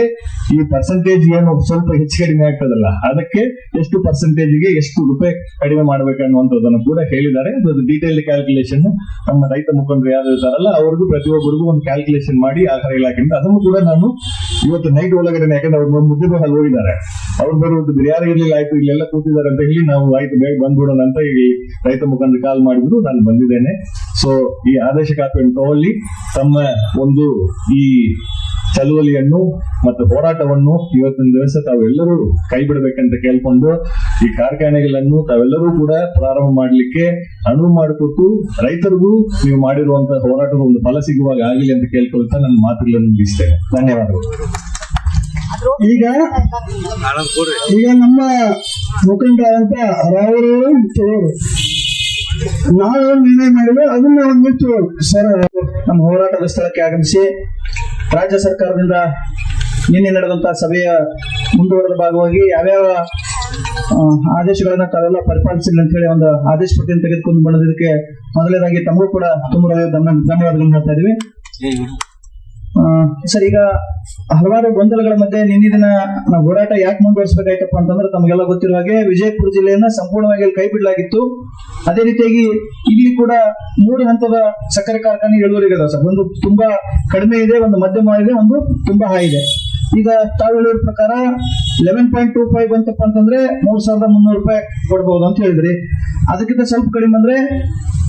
ಈ ಪರ್ಸೆಂಟೇಜ್ ಏನು ಸ್ವಲ್ಪ ಹೆಚ್ಚು ಕಡಿಮೆ ಆಗ್ತದಲ್ಲ ಅದಕ್ಕೆ ಎಷ್ಟು ಪರ್ಸೆಂಟೇಜ್ಗೆ ಎಷ್ಟು ರೂಪಾಯಿ ಕಡಿಮೆ ಮಾಡ್ಬೇಕನ್ನುವಂಥದ್ದನ್ನು ಕೂಡ ಹೇಳಿದ್ದಾರೆ. ಅದು ಡೀಟೇಲ್ ಕ್ಯಾಲ್ಕುಲೇಷನ್ ನಮ್ಮ ರೈತ ಮುಖಂಡರು ಯಾರು ಇರ್ತಾರಲ್ಲ ಅವ್ರಿಗೂ ಪ್ರತಿಯೊಬ್ಬರಿಗೂ ಒಂದು ಕ್ಯಾಲ್ಕುಲೇಷನ್ ಮಾಡಿ ಆಹಾರ ಇಲಾಖೆಯಿಂದ ಅದನ್ನು ಕೂಡ ನಾನು ಇವತ್ತು ನೈಟ್ ಒಳಗಡೆ, ಯಾಕಂದ್ರೆ ಅವ್ರು ಮುದ್ದೆ ಅಲ್ಲಿ ಹೋಗಿದ್ದಾರೆ, ಅವ್ರು ಬರುವುದು ಯಾರು ಇರ್ಲಿಲ್ಲ, ಆಯ್ತು ಇಲ್ಲೆಲ್ಲ ಕೂತಿದ್ದಾರೆ ಅಂತ ಹೇಳಿ ನಾವು ಆಯ್ತು ಬೇಗ ಬಂದ್ಬಿಡೋಣ ಅಂತ ಈ ರೈತ ಮುಖಂಡರು ಕಾಲ್ ಮಾಡಿದ್ರು ನಾನು ಬಂದಿದ್ದೇನೆ. ಸೊ ಈ ಆದೇಶ ಕಾಪಿಯನ್ನು ತಗೊಳ್ಳಿ, ತಮ್ಮ ಒಂದು ಈ ಚಳುವಳಿಯನ್ನು ಮತ್ತು ಹೋರಾಟವನ್ನು ಇವತ್ತಿನ ದಿವಸ ತಾವೆಲ್ಲರೂ ಕೈ ಬಿಡಬೇಕಂತ ಕೇಳ್ಕೊಂಡು ಈ ಕಾರ್ಖಾನೆಗಳನ್ನು ತಾವೆಲ್ಲರೂ ಕೂಡ ಪ್ರಾರಂಭ ಮಾಡಲಿಕ್ಕೆ ಅನುವು ಮಾಡಿಕೊಟ್ಟು ರೈತರಿಗೂ ನೀವು ಮಾಡಿರುವಂತಹ ಹೋರಾಟದ ಒಂದು ಫಲ ಸಿಗುವಾಗ ಆಗಲಿ ಅಂತ ಕೇಳ್ಕೊಳ್ತಾ ನನ್ನ ಮಾತುಗಳನ್ನು ಮುಗಿಸ್ತೇನೆ. ಧನ್ಯವಾದಗಳು. ಈಗ ನಮ್ಮ ಮುಖಂಡರಾದಂತ ರಾವರು ನಾವು ನಿರ್ಣಯ ಮಾಡಿದ್ರೆ ಅದನ್ನ ಒಂದಿಷ್ಟು ಸರ್ ನಮ್ಮ ಹೋರಾಟದ ಸ್ಥಳಕ್ಕೆ ಆಗಮಿಸಿ ರಾಜ್ಯ ಸರ್ಕಾರದಿಂದ ನಿನ್ನೆ ನಡೆದಂತಹ ಸಭೆಯ ಮುಂದುವರೆದ ಭಾಗವಾಗಿ ಯಾವ್ಯಾವ ಆದೇಶಗಳನ್ನ ತಾವೆಲ್ಲ ಪರಿಪಾಲಿಸಿಲ್ಲ ಅಂತ ಹೇಳಿ ಒಂದು ಆದೇಶ ಪಟ್ಟಿಯನ್ನು ತೆಗೆದುಕೊಂಡು ಬಂದಿದ್ದಕ್ಕೆ ಮೊದಲನೇದಾಗಿ ತಮಗೂ ಕೂಡ ತುಂಬ ಧನ್ಯವಾದಗಳನ್ನು ಹೇಳ್ತಾ ಇದೀವಿ. ಸರ್, ಈಗ ಹಲವಾರು ಗೊಂದಲಗಳ ಮಧ್ಯೆ ನಿನ್ನೆ ದಿನ ನಾವು ಹೋರಾಟ ಯಾಕೆ ಮುಂದುವರಿಸಬೇಕಾಯ್ತಪ್ಪ ಅಂತಂದ್ರೆ ತಮಗೆಲ್ಲ ಗೊತ್ತಿರುವ ಹಾಗೆ ವಿಜಯಪುರ ಜಿಲ್ಲೆಯನ್ನ ಸಂಪೂರ್ಣವಾಗಿ ಕೈ ಬಿಡಲಾಗಿತ್ತು. ಅದೇ ರೀತಿಯಾಗಿ ಇಲ್ಲಿ ಕೂಡ 3 ಹಂತದ ಸಕ್ಕರೆ ಕಾರ್ಖಾನೆ ಇಳುವರಿಗೆ ಇದಾವೆ ಸರ್. ಒಂದು ತುಂಬಾ ಕಡಿಮೆ ಇದೆ, ಒಂದು ಮಧ್ಯಮ ಇದೆ, ಒಂದು ತುಂಬಾ ಹೈ ಇದೆ. ಈಗ ತಾವು ಹೇಳಿದ ಪ್ರಕಾರ 11.25 ಬಂತಪ್ಪ ಅಂತಂದ್ರೆ ₹3,300 ಕೊಡ್ಬಹುದು ಅಂತ ಹೇಳಿದ್ರಿ. ಅದಕ್ಕಿಂತ ಸ್ವಲ್ಪ ಕಡಿಮೆ ಅಂದ್ರೆ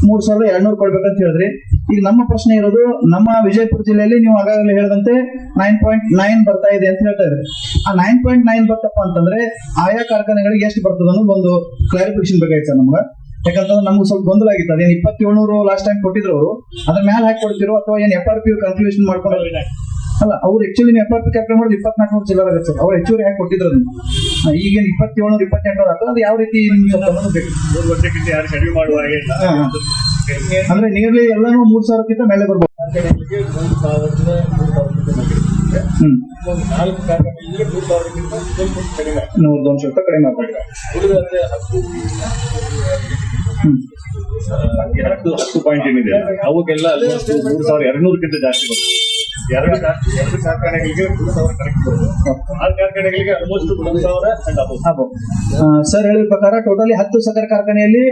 3,200 ಕೊಡ್ಬೇಕಂತ ಹೇಳಿದ್ರಿ. ಈಗ ನಮ್ಮ ಪ್ರಶ್ನೆ ಇರೋದು, ನಮ್ಮ ವಿಜಯಪುರ ಜಿಲ್ಲೆಯಲ್ಲಿ ನೀವು ಆಗಾಗಲೇ ಹೇಳಿದಂತೆ 9.9 ಬರ್ತಾ ಇದೆ ಅಂತ ಹೇಳ್ತಾ ಇದ್ರಿ. ಆ 9.9 ಬರ್ತಪ್ಪ ಅಂತಂದ್ರೆ ಆಯಾ ಕಾರ್ಖಾನೆಗಳಿಗೆ ಎಷ್ಟು ಬರ್ತದೆ ಅನ್ನೋದು ಒಂದು ಕ್ಲಾರಿಫಿಕೇಶನ್ ಬೇಕಾಯ್ತು ಸರ್ ನಮ್ಗೆ. ಯಾಕಂತಂದ್ರೆ ನಮ್ಗೆ ಸ್ವಲ್ಪ ಗೊಂದಲ ಆಗಿತ್ತು. ಅದೇನು 2700 ಲಾಸ್ಟ್ ಟೈಮ್ ಕೊಟ್ಟಿದ್ರು ಅವರು, ಅದ್ರ ಮೇಲೆ ಹಾಕಿ ಕೊಡ್ತಿರೋ ಅಥವಾ ಏನ್ FRP ಕ್ಯಾಲ್ಕುಲೇಷನ್ ಮಾಡ್ಕೊಂಡು ಅಲ್ಲ, ಅವ್ರು ಆಕ್ಚುಲಿ FRP ಕ್ಯಾಲ್ಕುಲೇಟ್ ಮಾಡಿ 2400 ಚಿಲ್ಲರ್ ಆಗುತ್ತೆ ಸರ್. ಅವ್ರು ಹೆಚ್ಚುವರಿ ಹಾಕಿ ಕೊಟ್ಟಿದ್ರು ಅದನ್ನ. ಈಗೇನು 2700 2800 ಆಗ್ತದೆ, ಅದು ಯಾವ ರೀತಿ ಸ್ವಲ್ಪ ಬೇಕು 3 ವರ್ಷಕ್ಕಿಂತ ಯಾರು ಕಡಿಮೆ ಮಾಡುವ ಹಾಗೆ ಇಲ್ಲ. ಅಂದ್ರೆ ನಿಯರ್ಲಿ ಎಲ್ಲಾನು 3000ಕ್ಕಿಂತ ಮೇಲೆ ಬರ್ಬೋದು. 4 ಕಾರ್ಖಾನೆಗಳಿಗೆ 3000ಕ್ಕಿಂತ ಸ್ವಲ್ಪ ಕಡಿಮೆ, 100-200 ರೂಪಾಯಿ ಕಡಿಮೆ ಆಗ್ಬೇಕು. ಉಳಿದಂತೆ 10 ಪಾಯಿಂಟ್ ಏನಿದೆ ಅವಕ್ಕೆಲ್ಲ ಆಲ್ಮೋಸ್ಟ್ 3200ಕ್ಕಿಂತ ಜಾಸ್ತಿ ಬರ್ತದೆ. ಎರಡು ಕಾರ್ಖಾನೆಗಳಿಗೆ 3000 ಕರೆಕ್ಟ್ ಬರ್ತದೆ. 6 ಕಾರ್ಖಾನೆಗಳಿಗೆ ಆಲ್ಮೋಸ್ಟ್ 3000 ಅಂಡ್ ಅಬೌವ್. ಸರ್ ಹೇಳಿದ ಪ್ರಕಾರ ಟೋಟಲಿ 10 ಸಕ್ಕರೆ ಕಾರ್ಖಾನೆಯಲ್ಲಿ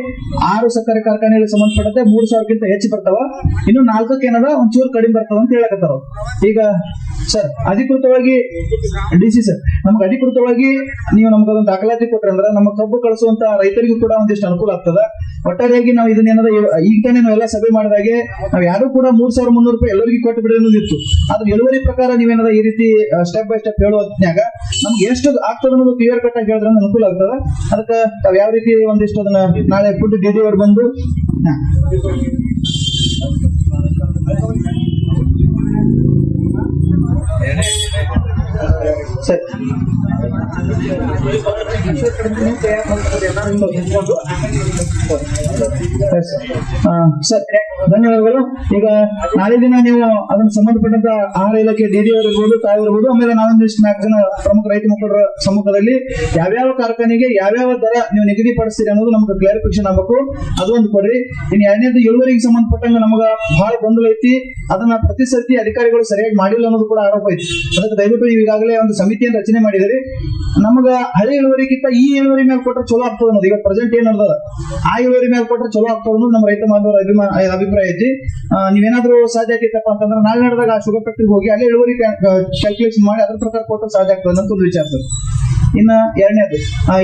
6 ಸಕ್ಕರೆ ಕಾರ್ಖಾನೆಗಳಿಗೆ ಸಂಬಂಧಪಟ್ಟಂತೆ 3000ಕ್ಕಿಂತ ಹೆಚ್ಚು ಬರ್ತಾವ. ಇನ್ನು 4ಕ್ಕೆ ಏನದ ಒಂಚೂರು ಕಡಿಮೆ ಬರ್ತಾವ ಅಂತ ಹೇಳಕತ್ತಾರ. ಈಗ ಸರ್ ಅಧಿಕೃತವಾಗಿ DC ಸರ್ ನಮ್ಗೆ ಅಧಿಕೃತವಾಗಿ ನೀವು ನಮ್ಗೆ ಅದೊಂದು ದಾಖಲಾತಿ ಕೊಟ್ರೆ ಅಂದ್ರೆ ನಮ್ಮ ಕಬ್ಬು ಕಳಿಸುವಂತ ರೈತರಿಗೂ ಕೂಡ ಒಂದಿಷ್ಟು ಅನುಕೂಲ ಆಗ್ತದ. ಒಟ್ಟಾರೆಯಾಗಿ ನಾವು ಇದನ್ನೇನದ ಈಗ ತಾನೇ ನಾವೆಲ್ಲ ಸಭೆ ಮಾಡಿದಾಗೆ ನಾವು ಯಾರು ಕೂಡ 3300 ರೂಪಾಯಿ ಎಲ್ಲರಿಗೂ ಕೊಟ್ಟು ಬಿಡೋದಿತ್ತು. ಅದ್ರ ಇಳುವರಿ ಪ್ರಕಾರ ನೀವೇನದ ಈ ರೀತಿ ಸ್ಟೆಪ್ ಬೈ ಸ್ಟೆಪ್ ಹೇಳೋ ಹೊತ್ನ್ಯಾಗ ನಮ್ಗೆ ಎಷ್ಟು ಆಗ್ತದ ಅನ್ನೋದು ಕ್ಲಿಯರ್ ಕಟ್ ಆಗಿ ಹೇಳಿದ್ರೆ ಅನುಕೂಲ ಆಗ್ತದ. ಅದಕ್ಕೆ ತಾವ್ ಯಾವ ರೀತಿ ಒಂದಿಷ್ಟು ಅದನ್ನ ನಾಳೆ ಫುಡ್ DD ಅವ್ರು ಬಂದು ಸರ್ ಸರ್ ಧನ್ಯವಾದಗಳು. ಈಗ ನಾಳೆ ದಿನ ನೀವು ಅದನ್ನ ಸಂಬಂಧಪಟ್ಟಂತ ಆಹಾರ ಇಲಾಖೆ DD ಅವರಿರ್ಬೋದು, ತಾವಿರ್ಬೋದು, ಆಮೇಲೆ ನಾವೊಂದಿಷ್ಟು 4 ಜನ ಪ್ರಮುಖ ರೈತ ಮುಖಂಡರ ಸಮ್ಮುಖದಲ್ಲಿ ಯಾವ್ಯಾವ ಕಾರ್ಖಾನೆಗೆ ಯಾವ್ಯಾವ ದರ ನೀವು ನಿಗದಿಪಡಿಸ್ತೀರಿ ಅನ್ನೋದು ನಮ್ಗೆ ಕ್ಲಾರಿಫಿಕೇಶನ್ ಆಗ್ಬೇಕು. ಅದೊಂದು ಕೊಡ್ರಿ. ಇನ್ನು ಎರಡನೇದು ಇಳುವರಿಗೆ ಸಂಬಂಧಪಟ್ಟಂಗ ನಮಗ ಬಹಳ ಗೊಂದಲ ಐತಿ. ಅದನ್ನ ಪ್ರತಿ ಸರ್ತಿ ಅಧಿಕಾರಿಗಳು ಸರಿಯಾಗಿ ಮಾಡಿಲ್ಲ ಅನ್ನೋದು ಕೂಡ ಆರೋಪ ಐತಿ. ಅದಕ್ಕೆ ದಯವಿಟ್ಟು ನೀವು ಈಗಾಗಲೇ ಒಂದು ಸಮಿತಿಯನ್ನು ರಚನೆ ಮಾಡಿದಿರಿ. ನಮಗ ಹಳೆ ಇಳುವರಿಗಿಂತ ಈ ಇಳುವರಿ ಮೇಲೆ ಕೊಟ್ಟರೆ ಚಲೋ ಆಗ್ತದೆ ಅನ್ನೋದು ಈಗ ಪ್ರೆಸೆಂಟ್ ಏನ್ ಅದ ಆ ಇಳುವರಿ ಮೇಲೆ ಕೊಟ್ಟರೆ ಚಲೋ ಆಗ್ತದೆ ಅನ್ನೋದು ನಮ್ಮ ರೈತ ಬಾಂಧವರ ಅಭಿಪ್ರಾಯ ಐತಿ. ನೀವೇನಾದ್ರೂ ಸಾಧ್ಯ ಆಗ್ತೈತಪ್ಪ ಅಂತಂದ್ರೆ ನಾಳೆ ನಡೆದಾಗ ಆ ಶುಗರ್ ಫ್ಯಾಕ್ಟ್ರಿಗೆ ಹೋಗಿ ಅಲ್ಲೇ ಇಳುವರಿ ಕ್ಯಾಲ್ಕುಲೇಷನ್ ಮಾಡಿ ಅದ್ರ ಪ್ರಕಾರ ಕೊಟ್ಟರೆ ಸಾಧ್ಯ ಆಗ್ತದೆ ಅಂತ ಒಂದು ವಿಚಾರ ಸರ್. ಇನ್ನ ಎರಡನೇದು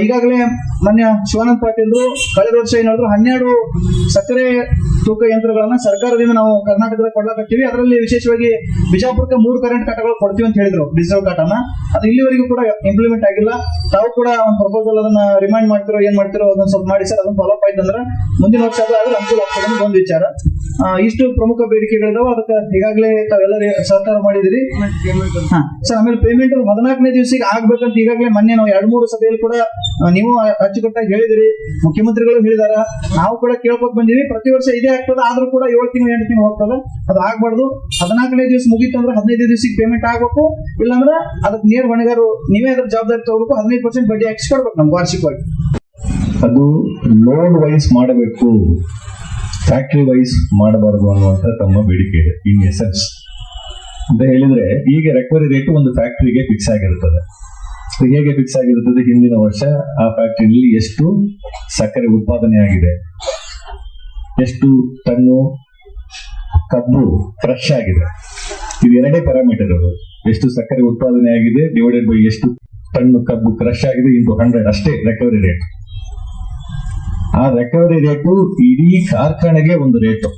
ಈಗಾಗಲೇ ಮಾನ್ಯ ಶಿವಾನಂದ ಪಾಟೀಲ್ರು ಕಳೆದ ವರ್ಷ ಏನ್ ಹೇಳಿದ್ರು 12 ಸಕ್ಕರೆ ತೂಕ ಯಂತ್ರಗಳನ್ನ ಸರ್ಕಾರದಿಂದ ನಾವು ಕರ್ನಾಟಕದ ಕೊಡ್ಲಾಕತ್ತೀವಿ. ಅದರಲ್ಲಿ ವಿಶೇಷವಾಗಿ ಬಿಜಾಪುರಕ್ಕೆ 3 ಕರೆಂಟ್ ಕಾಟಗಳು ಕೊಡ್ತೀವಿ ಅಂತ ಹೇಳಿದ್ರು, ಡಿಜಿಟಲ್ ಕಾಟನ. ಅದು ಇಲ್ಲಿವರೆಗೂ ಕೂಡ ಇಂಪ್ಲಿಮೆಂಟ್ ಆಗಿಲ್ಲ. ತಾವು ಕೂಡ ಒಂದು ಪ್ರಪೋಸಲ್ ಅದನ್ನ ರಿಮೈಂಡ್ ಮಾಡ್ತಿರೋ ಏನ್ ಮಾಡ್ತಿರೋ ಅದನ್ನ ಸ್ವಲ್ಪ ಮಾಡಿ ಸರ್. ಅದನ್ನ ಫಾಲೋ ಅಪ್ ಆಯ್ತು ಅಂದ್ರೆ ಮುಂದಿನ ವರ್ಷ ಆದ್ರೆ ಅನುಕೂಲ ಆಗ್ತದೆ ಅನ್ನೋದು ಒಂದು ವಿಚಾರ. ಇಷ್ಟು ಪ್ರಮುಖ ಬೇಡಿಕೆಗಳಿದಾವ. ಅದಕ್ಕೆ ಈಗಾಗಲೇ ತಾವೆಲ್ಲರೂ ಸಹಕಾರ ಮಾಡಿದಿರಿ ಸರ್. ಆಮೇಲೆ ಪೇಮೆಂಟ್ 14ನೇ ದಿವಸಿಗೆ ಆಗ್ಬೇಕಂತ ಈಗಾಗಲೇ ಮೊನ್ನೆ ನಾವು 2-3 ಸಭೆಯಲ್ಲಿ ಕೂಡ ನೀವು ಅಚ್ಚುಕಟ್ಟಾಗಿ ಹೇಳಿದಿರಿ, ಮುಖ್ಯಮಂತ್ರಿಗಳು ಹೇಳಿದಾರ, ನಾವು ಕೂಡ ಕೇಳ್ಕೊತ ಬಂದಿವಿ. ಪ್ರತಿ ವರ್ಷ ಇದೇ ಆಗ್ತದೆ, ಆದ್ರೂ ಕೂಡ 7 ತಿಂಗಳು 8 ತಿಂಗಳು ಹೋಗ್ತದೆ. ಅದು ಆಗ್ಬಾರ್ದು. 14ನೇ ದಿವಸ ಮುಗಿತಂದ್ರೆ 15ನೇ ದಿವಸಕ್ಕೆ ಪೇಮೆಂಟ್ ಆಗ್ಬೇಕು. ಇಲ್ಲಾಂದ್ರೆ ಅದಕ್ಕೆ ನೇರ ಹೊಣೆಗಾರು ನೀವೇ ಅದ್ರ ಜವಾಬ್ದಾರಿ ತಗೋಬೇಕು. 15% ಬಡ್ಡಿ ಹಾಕಿಸಿ ಕೊಡ್ಬೇಕು ನಮ್ಗೆ ವಾರ್ಷಿಕವಾಗಿ. ಅದು ಲೋಡ್ ವೈಸ್ ಮಾಡಬೇಕು, ಫ್ಯಾಕ್ಟರಿ ವೈಸ್ ಮಾಡಬಾರದು ಅನ್ನುವಂತ ತಮ್ಮ ಬೇಡಿಕೆ ಇದೆ. ಇನ್ ಎಸೆನ್ಸ್ ಅಂತ ಹೇಳಿದ್ರೆ ಈಗ ರಿಕವರಿ ರೇಟ್ ಒಂದು ಫ್ಯಾಕ್ಟರಿಗೆ ಫಿಕ್ಸ್ ಆಗಿರುತ್ತದೆ. ಹೇಗೆ ಫಿಕ್ಸ್ ಆಗಿರುತ್ತದೆ? ಹಿಂದಿನ ವರ್ಷ ಆ ಫ್ಯಾಕ್ಟರಿಯಲ್ಲಿ ಎಷ್ಟು ಸಕ್ಕರೆ ಉತ್ಪಾದನೆ ಆಗಿದೆ, ಎಷ್ಟು ಟನ್ನು ಕಬ್ಬು ಕ್ರಶ್ ಆಗಿದೆ, ಇದು ಎರಡೇ ಪ್ಯಾರಾಮೀಟರ್. ಎಷ್ಟು ಸಕ್ಕರೆ ಉತ್ಪಾದನೆ ಆಗಿದೆ ಡಿವೈಡೆಡ್ ಬೈ ಎಷ್ಟು ಟನ್ನು ಕಬ್ಬು ಕ್ರಶ್ ಆಗಿದೆ ಇಂಟು 100 ಅಷ್ಟೇ ರಿಕವರಿ ರೇಟ್. ಆ ರಿಕವರಿ ರೇಟು ಇಡೀ ಕಾರ್ಖಾನೆಗೆ ಒಂದು ರೇಟು.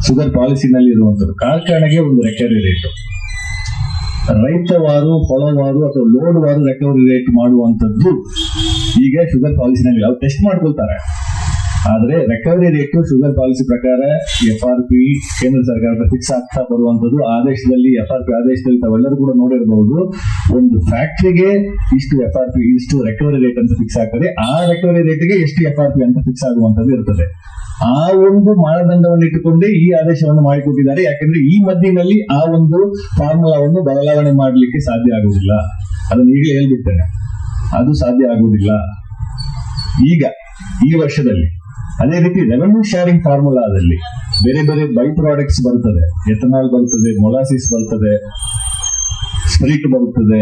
ಶುಗರ್ ಪಾಲಿಸಿನಲ್ಲಿ ಇರುವಂತದ್ದು ಕಾರ್ಖಾನೆಗೆ ಒಂದು ರಿಕವರಿ ರೇಟು. ರೈತವಾರು, ಹೊಲವಾರು ಅಥವಾ ಲೋಡ್ ವಾರು ರಿಕವರಿ ರೇಟ್ ಮಾಡುವಂತದ್ದು ಈಗ ಶುಗರ್ ಪಾಲಿಸಿನಲ್ಲಿ ಅವ್ರು ಟೆಸ್ಟ್ ಮಾಡ್ಕೊಳ್ತಾರೆ. ಆದ್ರೆ ರಿಕವರಿ ರೇಟು ಶುಗರ್ ಪಾಲಿಸಿ ಪ್ರಕಾರ FRP ಕೇಂದ್ರ ಸರ್ಕಾರದ ಫಿಕ್ಸ್ ಆಗ್ತಾ ಬರುವಂತದ್ದು ಆದೇಶದಲ್ಲಿ, FRP ಆದೇಶದಲ್ಲಿ ತಾವೆಲ್ಲರೂ ಕೂಡ ನೋಡಿರಬಹುದು. ಒಂದು ಫ್ಯಾಕ್ಟರಿಗೆ ಇಷ್ಟು FRP, ಇಷ್ಟು ರಿಕವರಿ ರೇಟ್ ಅಂತ ಫಿಕ್ಸ್ ಆಗ್ತದೆ. ಆ ರಿಕವರಿ ರೇಟ್ಗೆ ಎಷ್ಟು FRP ಅಂತ ಫಿಕ್ಸ್ ಆಗುವಂತದ್ದು ಇರ್ತದೆ. ಆ ಒಂದು ಮಾನದಂಡವನ್ನು ಇಟ್ಟುಕೊಂಡೇ ಈ ಆದೇಶವನ್ನು ಮಾಡಿಕೊಟ್ಟಿದ್ದಾರೆ. ಯಾಕಂದ್ರೆ ಈ ಮಧ್ಯದಲ್ಲಿ ಆ ಒಂದು ಫಾರ್ಮುಲಾವನ್ನು ಬದಲಾವಣೆ ಮಾಡಲಿಕ್ಕೆ ಸಾಧ್ಯ ಆಗುವುದಿಲ್ಲ. ಅದನ್ನು ಈಗಲೇ ಹೇಳ್ಬಿಡ್ತೇನೆ, ಅದು ಸಾಧ್ಯ ಆಗುವುದಿಲ್ಲ ಈಗ ಈ ವರ್ಷದಲ್ಲಿ. ಅದೇ ರೀತಿ ರೆವೆನ್ಯೂ ಶೇರಿಂಗ್ ಫಾರ್ಮುಲಾದಲ್ಲಿ ಬೇರೆ ಬೇರೆ ಬೈ ಪ್ರಾಡಕ್ಟ್ಸ್ ಬರ್ತದೆ. ಎಥನಾಲ್ ಬರ್ತದೆ, ಮೊಲಾಸಿಸ್ ಬರ್ತದೆ, ಸ್ಪಿರಿಟ್ ಬರ್ತದೆ,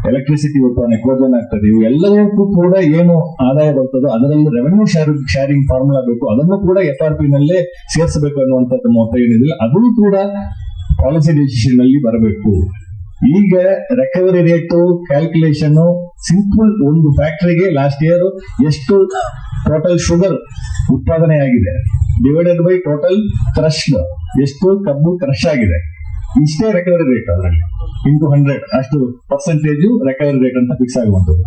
ಎಲೆಕ್ಟ್ರಿಸಿಟಿ ಉತ್ಪಾದನೆ ಕೋಜನ್ ಆಗ್ತದೆ. ಇವು ಎಲ್ಲವಕ್ಕೂ ಕೂಡ ಏನು ಆದಾಯ ಬರ್ತದೋ ಅದರಲ್ಲಿ ರೆವೆನ್ಯೂ ಶೇರಿಂಗ್ ಫಾರ್ಮುಲಾ ಬೇಕು. ಅದನ್ನು ಕೂಡ FRP ನಲ್ಲೇ ಸೇರಿಸಬೇಕು ಅನ್ನುವಂಥದ್ದು ಮೊತ್ತ ಏನಿದಿಲ್ಲ, ಅದನ್ನು ಕೂಡ ಪಾಲಿಸಿ ಡಿಸಿಷನ್ ನಲ್ಲಿ ಬರಬೇಕು. ಈಗ ರಿಕವರಿ ರೇಟು ಕ್ಯಾಲ್ಕುಲೇಷನ್ ಸಿಂಪಲ್. ಒಂದು ಫ್ಯಾಕ್ಟರಿಗೆ ಲಾಸ್ಟ್ ಇಯರ್ ಎಷ್ಟು ಟೋಟಲ್ ಶುಗರ್ ಉತ್ಪಾದನೆ ಆಗಿದೆ ಡಿವೈಡೆಡ್ ಬೈ ಟೋಟಲ್ ಕ್ರಶ್, ಎಷ್ಟು ಕಬ್ಬು ಕ್ರಶ್ ಆಗಿದೆ, ಇಷ್ಟೇ ರಿಕವರಿ ರೇಟ್ ಅದರಲ್ಲಿ ಇಂಟು 100 ಅಷ್ಟು ಪರ್ಸೆಂಟೇಜ್ ರಿಕವರಿ ರೇಟ್ ಅಂತ ಫಿಕ್ಸ್ ಆಗುವಂಥದ್ದು.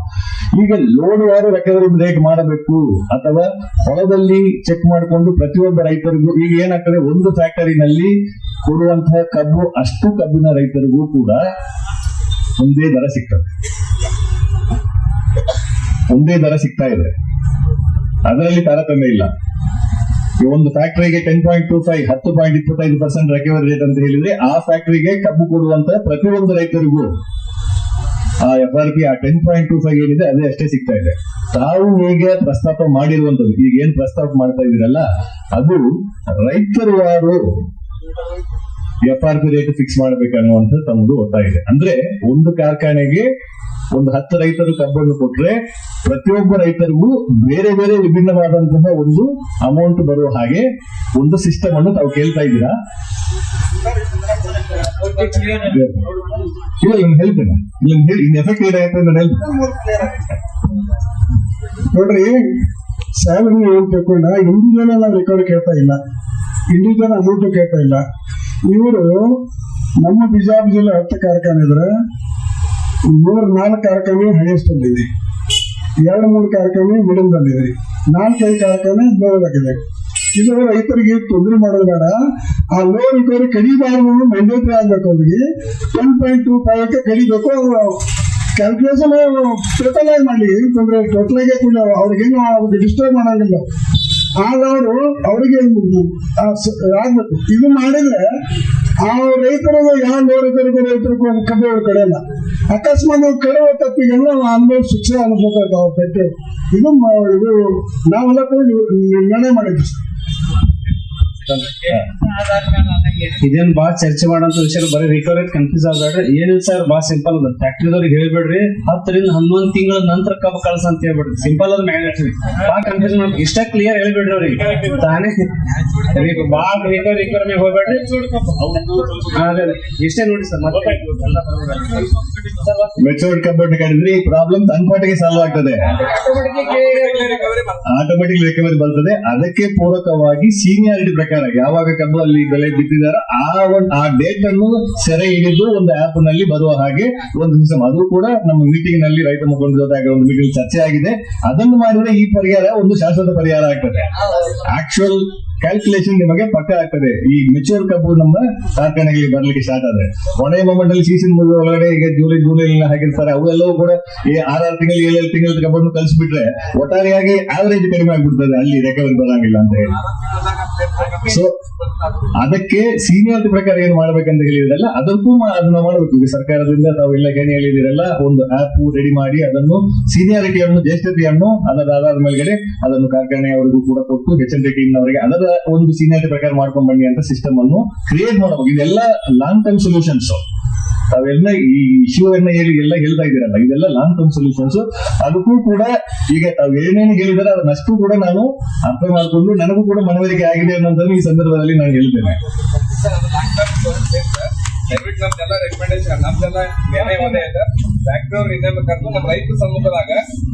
ಈಗ ಲೋಡ್ ವಾರು ರಿಕವರಿ ರೇಟ್ ಮಾಡಬೇಕು ಅಥವಾ ಹೊಲದಲ್ಲಿ ಚೆಕ್ ಮಾಡಿಕೊಂಡು ಪ್ರತಿಯೊಬ್ಬ ರೈತರಿಗೂ ಈಗ ಏನಾಗ್ತದೆ, ಒಂದು ಫ್ಯಾಕ್ಟರಿನಲ್ಲಿ ಕೊಡುವಂತಹ ಕಬ್ಬು ಅಷ್ಟು ಕಬ್ಬಿನ ರೈತರಿಗೂ ಕೂಡ ಒಂದೇ ದರ ಸಿಗ್ತದೆ, ಒಂದೇ ದರ ಸಿಗ್ತಾ ಇದೆ, ಅದರಲ್ಲಿ ತಾರತಮ್ಯ ಇಲ್ಲ. ಒಂದು ಫ್ಯಾಕ್ಟರಿಗೆ 10.25 10.25% ರಿಕವರಿ ರೇಟ್ ಅಂತ ಹೇಳಿದ್ರೆ ಆ ಫ್ಯಾಕ್ಟರಿಗೆ ಕಬ್ಬು ಕೊಡುವಂತ ಪ್ರತಿಯೊಂದು ರೈತರಿಗೂ ಆ FRP ಆ 10.25 ಏನಿದೆ ಅದೇ ಅಷ್ಟೇ ಸಿಗ್ತಾ ಇದೆ. ತಾವು ಈಗ ಪ್ರಸ್ತಾಪ ಮಾಡಿರುವಂತದ್ದು, ಈಗ ಏನ್ ಪ್ರಸ್ತಾಪ ಮಾಡ್ತಾ ಇದೀರಲ್ಲ ಅದು ರೈತರು ಯಾರು FRP ರೇಟ್ ಫಿಕ್ಸ್ ಮಾಡ್ಬೇಕನ್ನುವಂತ ತಮ್ಮದು ಒತ್ತಾಯ ಇದೆ. ಅಂದ್ರೆ ಒಂದು ಕಾರ್ಖಾನೆಗೆ ಒಂದು 10 ರೈತರು ಕಬ್ಬನ್ನು ಕೊಟ್ರೆ ಪ್ರತಿಯೊಬ್ಬ ರೈತರಿಗೂ ಬೇರೆ ಬೇರೆ ವಿಭಿನ್ನವಾದಂತಹ ಒಂದು ಅಮೌಂಟ್ ಬರುವ ಹಾಗೆ ಒಂದು ಸಿಸ್ಟಮ್ ಅನ್ನು ತಾವು ಕೇಳ್ತಾ ಇದ್ದೀರಾ? ಇಲ್ಲ ನಿಮ್ಗೆ ಹೇಳ್ತೇನೆ, ಇನ್ ಎಫೆಕ್ಟ್ ಏನಾಗುತ್ತೆ ಅಂತ ಹೇಳ್ತೇನೆ. ನೋಡ್ರಿ ಸಾಹೇಬ್ರು ಏನ್ ತಿಳ್ಕೊಂಡ ಇಂಡಿವಿಜುವಲ್ ನಾವು ರಿಕವರಿ ಕೇಳ್ತಾ ಇಲ್ಲ, ಇಂಡಿವಿಜುವಲ್ ಅಮೌಂಟ್ ಕೇಳ್ತಾ ಇಲ್ಲ. ಇವರು ನಮ್ಮ ಬಿಜಾಪುರ ಜಿಲ್ಲೆ 10 ಕಾರ್ಖಾನೆ ಇದ್ರೆ 4 ಕಾರ್ಖಾನೆ ಹೈಯೆಸ್ಟ್ ಅಲ್ಲಿದೆ, 2-3 ಕಾರ್ಖಾನೆ ಮಿಡಲ್ ಅಲ್ಲಿದೆ, 4-5 ಕಾರ್ಖಾನೆ ಲೋದಾಗಿದೆ. ಇದು ರೈತರಿಗೆ ತೊಂದರೆ ಮಾಡೋದು ಬೇಡ. ಆ ಲೋ ರಿಕವರಿ ಕಡಿಬಾರ್ದು, ಮ್ಯಾಂಡೇಟರಿ ಆಗ್ಬೇಕು. ಅವ್ರಿಗೆ 10.25 ಕಡಿಬೇಕು. ಕ್ಯಾಲ್ಕುಲೇಷನ್ ಟೋಟಲ್ ಆಗಿ ಮಾಡ್ಲಿ, ತೊಂದರೆ ಟೋಟಲ್ ಆಗಿ ಕೂಡ ಅವ್ರಿಗೇನು ಅವ್ರಿಗೆ ಡಿಸ್ಟರ್ಬ್ ಮಾಡಂಗಿಲ್ಲ. ಆಗ ಅವ್ರಿಗೆ ಆಗ್ಬೇಕು. ಇದು ಮಾಡಿದ್ರೆ ಆ ರೈತರಿಗೆ ಯಾವ ರೈತರಿಗೂ ಕಬ್ಬು ಕಡೆಯಲ್ಲ. ಅಕಸ್ಮಾತ್ ಕಡುವ ತಪ್ಪಿಗೆಲ್ಲ ಅನುಭವ ಶಿಕ್ಷೆ ಅನುಭವ ಪೆಟ್ಟು ಇದು ನಾವೆಲ್ಲ ಕೂಡ ನಿರ್ಣಯ ಮಾಡಿದ್ವಿ. ಇದೇನ್ ಬಾಳ ಚರ್ಚೆ ಮಾಡೋಂತ ವಿಷಯ, ಬರೀ ರಿಕವರಿ ಕನ್ಫ್ಯೂಸ್ ಆಗ್ಬೇಡ್ರಿ. ಏನಿಲ್ಲ ಸರ್, ಬಾಳ ಸಿಂಪಲ್ ಅದ. ಫ್ಯಾಕ್ಟ್ರಿದವ್ರಿಗೆ ಹೇಳ್ಬೇಡ್ರಿ 10 ರಿಂದ 11 ತಿಂಗಳ ನಂತರ ಕಬ್ಬು ಕಳ್ಸ ಅಂತ ಹೇಳ್ಬೇಡ್ರಿ. ಸಿಂಪಲ್ ಅದ, ಮ್ಯಾಂಡೇಟರಿ. ಬಾಳ ಕನ್ಫ್ಯೂಸ್ ಮಾಡ್ಬೇಕು, ಇಷ್ಟ ಕ್ಲಿಯರ್ ಹೇಳ್ಬೇಡ್ರಿ ಅವ್ರಿಗೆ. ತಾನೇ ಬಾಳ ರಿಕವರಿ ಹೋಗ್ಬೇಡ್ರಿ. ಅದೇ ಇಷ್ಟೇ ನೋಡಿ ಸರ್. ಮತ್ತೆ ಮೆಚೂರ್ಡ್ ಕಬ್ಬನ್ನು ಕಡಿದ್ರೆ ಈ ಪ್ರಾಬ್ಲಮ್ ತನ್ಪಾಟಿಗೆ ಸಾಲ್ವ್ ಆಗ್ತದೆ, ಆಟೋಮೆಟಿಕ್ ರಿಕವರಿ ಬರ್ತದೆ. ಅದಕ್ಕೆ ಪೂರಕವಾಗಿ ಸೀನಿಯಾರಿಟಿ ಪ್ರಕಾರ ಯಾವಾಗ ಕಬ್ಬು ಅಲ್ಲಿ ಬೆಲೆ ಬಿತ್ತಿದಾರ ಆ ಡೇಟ್ ಅನ್ನು ಸೆರೆ ಹಿಡಿದು ಒಂದು ಆಪ್ ನಲ್ಲಿ ಬರುವ ಹಾಗೆ ಒಂದು ಸಿಸ್ಟಮ್, ಅದು ಕೂಡ ನಮ್ಮ ಮೀಟಿಂಗ್ ನಲ್ಲಿ ರೈತ ಮುಖಂಡರ ಜೊತೆ ಒಂದು ಮೀಟಿಂಗ್ ಚರ್ಚೆ ಆಗಿದೆ. ಅದನ್ನು ಮಾಡಿದ್ರೆ ಈ ಪರಿಹಾರ ಒಂದು ಶಾಶ್ವತ ಪರಿಹಾರ ಆಗ್ತದೆ. ಆಕ್ಚುಯಲ್ ಕ್ಯಾಲ್ಕುಲೇಷನ್ ನಿಮಗೆ ಪಕ್ಕ ಆಗ್ತದೆ. ಈ ಮೆಚೂರ್ ಕಬ್ಬು ನಮ್ಮ ಕಾರ್ಖಾನೆಗಳಿಗೆ ಬರ್ಲಿಕ್ಕೆ ಸ್ಟಾರ್ಟ್ ಆದ್ರೆ ಕೊನೆಯ ಮೊಮೆಂಟ್ ಅಲ್ಲಿ ಸೀಸನ್ ಮುಗಿದ ಒಳಗಡೆ ಈಗ ಜೂಲೈ ಹಾಕಿರ್ತಾರೆ, ಅವೆಲ್ಲವೂ ಕೂಡ 6 ತಿಂಗಳು 7 ತಿಂಗಳ ಕಬ್ಬನ್ನು ಕಲಿಸ್ಬಿಟ್ರೆ ಒಟ್ಟಾರೆಯಾಗಿ ಆವರೇಜ್ ಕಡಿಮೆ ಆಗ್ಬಿಡ್ತದೆ, ಅಲ್ಲಿ ರಿಕವರಿ ಬರಂಗಿಲ್ಲ ಅಂತ ಹೇಳಿ. ಸೊ ಅದಕ್ಕೆ ಸೀನಿಯಾರಿಟಿ ಪ್ರಕಾರ ಏನು ಮಾಡ್ಬೇಕಂತ ಹೇಳಿದ್ರಲ್ಲ ಅದಕ್ಕೂ ಅದನ್ನ ಮಾಡಬೇಕು. ಈಗ ಸರ್ಕಾರದಿಂದ ತಾವೆಲ್ಲ ಏನು ಹೇಳಿದಿರಲ್ಲ, ಒಂದು ಆಪ್ ರೆಡಿ ಮಾಡಿ ಅದನ್ನು ಸೀನಿಯಾರಿಟಿಯನ್ನು ಜ್ಯೇಷ್ಠತೆಯನ್ನು ಅದರ ಆಧಾರದ ಮೇಲ್ಗಡೆ ಅದನ್ನು ಕಾರ್ಖಾನೆಯವರಿಗೂ ಕೂಡ ಕೊಟ್ಟು HND ಟೀಮ್ನವರಿಗೆ ಅದರ ಒಂದು ಸೀನಿಯಾರಿಟಿ ಪ್ರಕಾರ ಮಾಡ್ಕೊಂಡ್ ಬನ್ನಿ ಅಂತ ಸಿಸ್ಟಮ್ ಅನ್ನು ಕ್ರಿಯೇಟ್ ಮಾಡಬೇಕು. ಇದೆಲ್ಲ ಲಾಂಗ್ ಟರ್ಮ್ ಸೊಲ್ಯೂಷನ್ಸ್. ತಾವೆಲ್ಲ ಈ ಇಶ್ಯೂ ಅನ್ನ ಎಲ್ಲ ಹೇಳ್ತಾ ಇದ್ದೀರಲ್ಲ, ಇದೆಲ್ಲ ಲಾಂಗ್ ಟರ್ಮ್ ಸೊಲ್ಯೂಷನ್ಸ್. ಅದಕ್ಕೂ ಕೂಡ ಈಗ ತಾವು ಏನೇನು ಹೇಳಿದಾರೆ ಅದನ್ನಷ್ಟು ಕೂಡ ನಾನು ಅರ್ಥ ಮಾಡಿಕೊಂಡು ನನಗೂ ಕೂಡ ಮನವರಿಕೆ ಆಗಿದೆ ಅನ್ನೋದನ್ನು ಈ ಸಂದರ್ಭದಲ್ಲಿ ನಾನು ಹೇಳ್ತೇನೆ. ದಯವಿಟ್ಟು ನಮ್ದೆಲ್ಲ ರೆಕಮೆಂಡೇಶನ್ ನಮ್ದೆಲ್ಲ ನಿರ್ಣಯ ಒಂದೇ ಇದೆ. ಫ್ಯಾಕ್ಟ್ರಿ ಅವ್ರು ಇನ್ನೇನು ಕರೆದು ನಮ್ಮ ರೈತರ ಸಮ್ಮುಖದಾಗ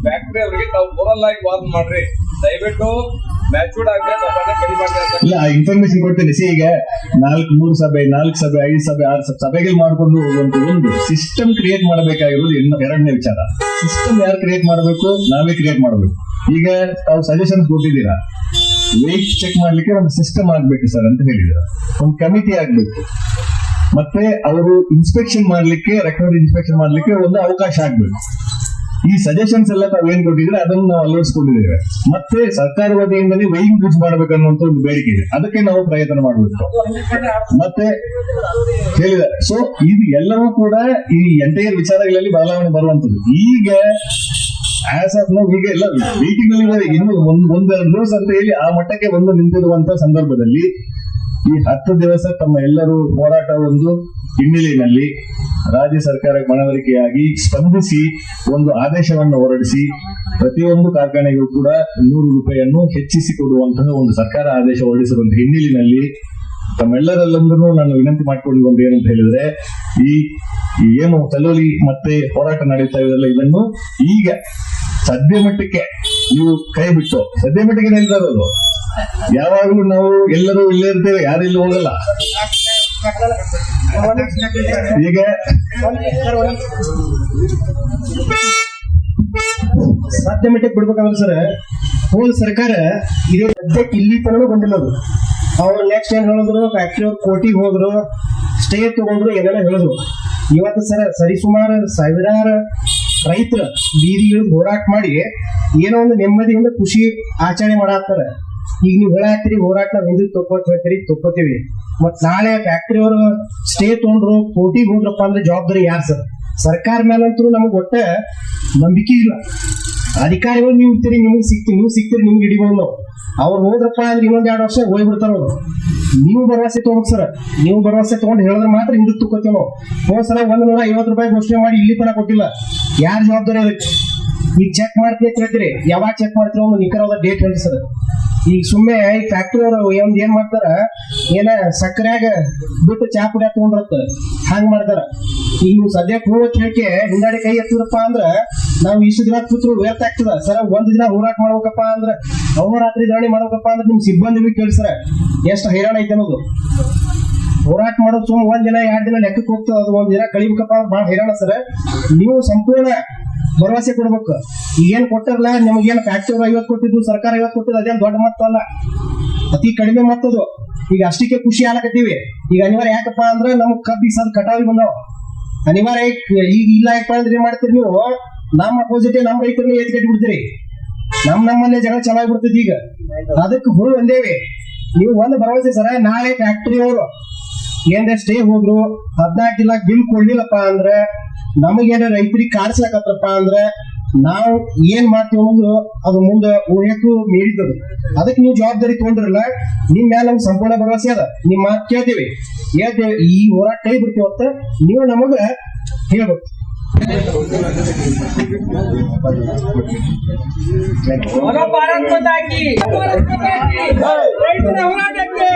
ಫ್ಯಾಕ್ಟ್ರಿ ಅವರಿಗೆ ತಾವು ಓರಲ್ ಆಗಿ ವಾದ ಮಾಡ್ರಿ, ದಯವಿಟ್ಟು ಮ್ಯಾಚೂರ್ಡ್ ಆಗಿ ಕಡಿಮೆ ಮಾಡ್ತಾರೆ. ಇಲ್ಲ, ಇನ್ಫಾರ್ಮೇಶನ್ ಕೊಡ್ತೇನೆ. ಸಿ ಈಗ 3 ಸಭೆ 4 ಸಭೆ 5 ಸಭೆ 6 ಸಭೆಗಳು ಮಾಡ್ಕೊಂಡು ಹೋಗುವಂತ ಒಂದು ಸಿಸ್ಟಮ್ ಕ್ರಿಯೇಟ್ ಮಾಡಬೇಕಾಗಿರೋದು ಎರಡನೇ ವಿಚಾರ. ಸಿಸ್ಟಮ್ ಯಾರು ಕ್ರಿಯೇಟ್ ಮಾಡಬೇಕು? ನಾವೇ ಕ್ರಿಯೇಟ್ ಮಾಡಬೇಕು. ಈಗ ತಾವು ಸಜೆಷನ್ ಕೊಟ್ಟಿದ್ದೀರಾ, ವೇಟ್ ಚೆಕ್ ಮಾಡ್ಲಿಕ್ಕೆ ಒಂದು ಸಿಸ್ಟಮ್ ಆಗ್ಬೇಕು ಸರ್ ಅಂತ ಹೇಳಿದ್ದೀರಾ, ಒಂದು ಕಮಿಟಿ ಆಗ್ಬೇಕು, ಮತ್ತೆ ಅವರು ಇನ್ಸ್ಪೆಕ್ಷನ್ ಮಾಡ್ಲಿಕ್ಕೆ ರೆಕಾರ್ಡ್ ಇನ್ಸ್ಪೆಕ್ಷನ್ ಮಾಡ್ಲಿಕ್ಕೆ ಒಂದು ಅವಕಾಶ ಆಗ್ಬೇಕು. ಈ ಸಜೆಷನ್ಸ್ ಎಲ್ಲ ತಾವೇನ್ ಕೊಟ್ಟಿದ್ರೆ ಅದನ್ನು ನಾವು ಅಳವಡಿಸ್ಕೊಂಡಿದ್ದೇವೆ. ಮತ್ತೆ ಸರ್ಕಾರ ವತಿಯಿಂದಲೇ ವೈಯಿಂಗ್ ಯೂಸ್ ಮಾಡ್ಬೇಕನ್ನುವಂತ ಒಂದು ಬೇಡಿಕೆ ಇದೆ, ಅದಕ್ಕೆ ನಾವು ಪ್ರಯತ್ನ ಮಾಡಬೇಕು ಮತ್ತೆ ಹೇಳಿದ್ದಾರೆ. ಸೊ ಇದು ಎಲ್ಲವೂ ಕೂಡ ಈ ಎಂಟೈರ್ ವಿಚಾರಗಳಲ್ಲಿ ಬದಲಾವಣೆ ಬರುವಂತದ್ದು. ಈಗ ಆಸ್ ಆಫ್ ನಾವು ಈಗ ಎಲ್ಲ ಮೀಟಿಂಗ್ ನಲ್ಲಿ ಇನ್ನು 1-2 ದಿವಸ ಅಂತ ಹೇಳಿ ಆ ಮಟ್ಟಕ್ಕೆ ಒಂದು ನಿಂತಿರುವಂತ ಸಂದರ್ಭದಲ್ಲಿ ಈ 10 ದಿವಸ ತಮ್ಮ ಎಲ್ಲರೂ ಹೋರಾಟ ಒಂದು ಹಿನ್ನೆಲೆಯಲ್ಲಿ ರಾಜ್ಯ ಸರ್ಕಾರಕ್ಕೆ ಮನವರಿಕೆಯಾಗಿ ಸ್ಪಂದಿಸಿ ಒಂದು ಆದೇಶವನ್ನು ಹೊರಡಿಸಿ ಪ್ರತಿಯೊಂದು ಕಾರ್ಖಾನೆಗೂ ಕೂಡ 100 ರೂಪಾಯಿಯನ್ನು ಹೆಚ್ಚಿಸಿ ಕೊಡುವಂತಹ ಒಂದು ಸರ್ಕಾರ ಆದೇಶ ಹೊರಡಿಸಿರುವಂತಹ ಹಿನ್ನೆಲೆಯಲ್ಲಿ ತಮ್ಮೆಲ್ಲರಲ್ಲಂದ್ರೂ ನಾನು ವಿನಂತಿ ಮಾಡಿಕೊಂಡಿದ್ದು ಒಂದು ಏನಂತ ಹೇಳಿದ್ರೆ, ಈ ಏನು ಚಳವಳಿ ಮತ್ತೆ ಹೋರಾಟ ನಡೀತಾ ಇದೆಯಲ್ಲ, ಇದನ್ನು ಈಗ ಸದ್ಯ ಮಟ್ಟಕ್ಕೆ ನೀವು ಕೈ ಬಿಟ್ಟು ಸದ್ಯ ಮಟ್ಟಿಗೆ ನಿಲ್ತಾ ಇರೋದು. ಯಾವಾಗಲೂ ನಾವು ಎಲ್ಲರೂ ಇಲ್ಲೇ ಇರ್ತೇವೆ, ಯಾರು ಇಲ್ಲಿ ಹೋಗಲ್ಲ. ಈಗ ಸಾಧ್ಯ ಮಟ್ಟಿಗೆ ಬಿಡ್ಬೇಕಂದ್ರೆ ಸರ್, ಹೋದ ಸರ್ಕಾರ ಇದೇ ಸದ್ಯಕ್ಕೆ ಇಲ್ಲಿ ತನಕ ಬಂದಿಲ್ಲ ಅದು. ಅವ್ರು ನೆಕ್ಸ್ಟ್ ಏನ್ ಹೇಳಿದ್ರು, ಫ್ಯಾಕ್ಟ್ರಿ ಅವ್ರು ಕೋರ್ಟಿಗೆ ಹೋದ್ರು, ಸ್ಟೇ ತಗೊಂಡ್ರು, ಏನೆಲ್ಲ ಹೇಳಿದ್ರು. ಇವತ್ತು ಸರ್ ಸರಿಸುಮಾರು ಸಾವಿರಾರು ರೈತರು ಬೀದಿಗಳು ಹೋರಾಟ ಮಾಡಿ ಏನೋ ಒಂದು ನೆಮ್ಮದಿಯಿಂದ ಖುಷಿ ಆಚರಣೆ ಮಾಡಾಕ್ತಾರೆ. ಈಗ ನೀವು ಹೇಳಾಕ್ತಿರಿ ಹೋರಾಟ ನಾವು ಹಿಂದೆ ಹೇಳ್ತೀರಿ, ತಕ್ಕೋತೀವಿ. ಮತ್ ನಾಳೆ ಫ್ಯಾಕ್ಟ್ರಿ ಅವರು ಸ್ಟೇ ತಗೊಂಡ್ರು, ಕೋರ್ಟಿಗೆ ಹೋದ್ರಪ್ಪ ಅಂದ್ರೆ ಜವಾಬ್ದಾರಿ ಯಾರು ಸರ್? ಸರ್ಕಾರ ಮೇಲಂತೂ ನಮಗ್ ಒಟ್ಟ ನಂಬಿಕೆ ಇಲ್ಲ. ಅಧಿಕಾರಿಗಳು ನೀವು ಇರ್ತೀರಿ, ನಿಮ್ಗೆ ಸಿಗ್ತೀರಿ, ನಿಮ್ಗೆ ಹಿಡಿಬೋದು ನಾವು. ಅವ್ರು ಹೋದ್ರಪ್ಪ ಅಂದ್ರೆ ಇನ್ನೊಂದ್ 2 ವರ್ಷ ಹೋಗ್ಬಿಡ್ತಾರ ಅವ್ರು. ನೀವು ಭರವಸೆ ತಗೋಬೇಕು ಸರ್, ನೀವು ಭರವಸೆ ತಗೊಂಡು ಹೇಳಿದ್ರೆ ಮಾತ್ರ ಹಿಂದಕ್ಕೆ ತಕ್ಕೋತೀವಿ ನಾವು. ಹೋದ್ ಸಲ 150 ರೂಪಾಯಿ ಘೋಷಣೆ ಮಾಡಿ ಇಲ್ಲಿ ತನಕ ಕೊಟ್ಟಿಲ್ಲ. ಯಾರು ಜವಾಬ್ದಾರಿ ಅದಕ್ಕೆ? ಈಗ ಚೆಕ್ ಮಾಡ್ತೀವಿ ಅಂತ ಹೇಳ್ತೀರಿ, ಯಾವಾಗ ಚೆಕ್ ಮಾಡ್ತೀವಿ ಒಂದು ನಿಖರವಾದ ಡೇಟ್ ಹೇಳಿ ಸರ್. ಈಗ ಸುಮ್ಮನೆ ಈ ಫ್ಯಾಕ್ಟ್ರಿ ಅವರು ಏನ್ ಮಾಡ್ತಾರ, ಏನ ಸಕ್ಕರೆಯಾಗ ಬಿಟ್ಟು ಚಾ ಪುಡಿ ತಗೊಂಡ್ರತ್ತ ಹಂಗ್ ಮಾಡ್ತಾರ. ಈಗ ನೀವು ಸದ್ಯಕ್ಕೆ ಹೋಗಕ್ ಹೇಳಿಕೆ ಹಿಂದಾಡಿ ಕೈ ಎತ್ತಿದ್ರಪ್ಪ ಅಂದ್ರ ನಾವು ಇಷ್ಟು ದಿನ ಕೂತ್ರು ವ್ಯರ್ಥ ಆಗ್ತದ ಸರ್. ಒಂದ್ ದಿನ ಹೋರಾಟ ಮಾಡ್ಬೇಕಪ್ಪ ಅಂದ್ರ ಅಹೋರಾತ್ರಿ ಧರಣಿ ಮಾಡ್ಬೇಕಪ್ಪ ಅಂದ್ರೆ ನಿಮ್ ಸಿಬ್ಬಂದಿ ಕೇಳಿಸ್ರ ಎಷ್ಟು ಹೈರಾಣ ಐತೆ ಅನ್ನೋದು. ಹೋರಾಟ ಮಾಡೋದು ಸುಮ್ 1 ದಿನ 2 ದಿನ ಲೆಕ್ಕಕ್ಕೆ ಹೋಗ್ತದ, ಅದು 1 ದಿನ ಕಳಿಬೇಕಪ್ಪ ಅಂದ್ರೆ ಬಹಳ ಹೈರಾಣ ಸರ್. ನೀವು ಸಂಪೂರ್ಣ ಭರವಸೆ ಕೊಡ್ಬೇಕು. ಈಗೇನ್ ಕೊಟ್ಟಾರಲ್ಲ, ನಮಗೇನ್ ಫ್ಯಾಕ್ಟ್ರಿ 50 ಕೊಟ್ಟಿದ್ದು, ಸರ್ಕಾರ 50 ಕೊಟ್ಟಿದ್ದು, ಅದೇನ್ ದೊಡ್ಡ ಮೊತ್ತ ಅಲ್ಲ, ಅತಿ ಕಡಿಮೆ ಮೊತ್ತದು. ಈಗ ಅಷ್ಟಕ್ಕೆ ಖುಷಿ ಆಲಕತ್ತೀವಿ. ಈಗ ಅನಿವಾರ್ಯ ಯಾಕಪ್ಪ ಅಂದ್ರೆ ನಮಗ್ ಕಬ್ಬಿ ಕಟಾವಿ ಬಂದಾವ, ಅನಿವಾರ್ಯ. ಈಗ ಇಲ್ಲ ಯಾಕಪ್ಪ ಅಂದ್ರೆ ಏನ್ ಮಾಡ್ತೀರಿ ನೀವು, ನಮ್ಮ ಅಪೋಸಿಟ್ ನಮ್ಮ ರೈತರನ್ನ ಎತ್ತಿ ಕಟ್ಟಿ ಬಿಡ್ತೀರಿ. ನಮ್ಮಲ್ಲೇ ಜಗಳ ಚೆನ್ನಾಗ್ಬಿಡ್ತೈತಿ. ಈಗ ಅದಕ್ಕೆ ಹುಳು ಒಂದೇವಿ. ನೀವು ಒಂದು ಭರವಸೆ ಸರ, ನಾಳೆ ಫ್ಯಾಕ್ಟ್ರಿ ಅವರು ಏನ್ರ ಸ್ಟೇ ಹೋದ್ರು 14 ದಿನ ಬಿಲ್ ಕೊಡ್ಲಿಲ್ಲಪ್ಪ ಅಂದ್ರೆ, ನಮಗೇನ ರೈತರಿಗೆ ಕಾಡ್ಸ್ಲಕತ್ತಪ್ಪ ಅಂದ್ರೆ ನಾವು ಏನ್ ಮಾಡ್ತೀವಿ ಅನ್ನೋದು ಅದು ಮುಂದೆ ಊಹೆಕ್ಕೂ ಮೀರಿದ್ದದು. ಅದಕ್ಕೆ ನೀವು ಜವಾಬ್ದಾರಿ ತಗೊಂಡ್ರಲ್ಲ, ನಿಮ್ ಮೇಲೆ ನಮ್ಗೆ ಸಂಪೂರ್ಣ ಭರವಸೆ ಅದ. ನಿಮ್ ಮಾತು ಕೇಳ್ತೀವಿ, ಈ ಹೋರಾಟ ಕೈ ಬಿಡ್ತೀವಿ ಅಂತ ನೀವು ನಮಗ ಹೇಳ್ಬೇಕು. ಭಾರತ್ ಮಾತಾ ಕಿ ರೈತರ ಹೋರಾಟಕ್ಕೆ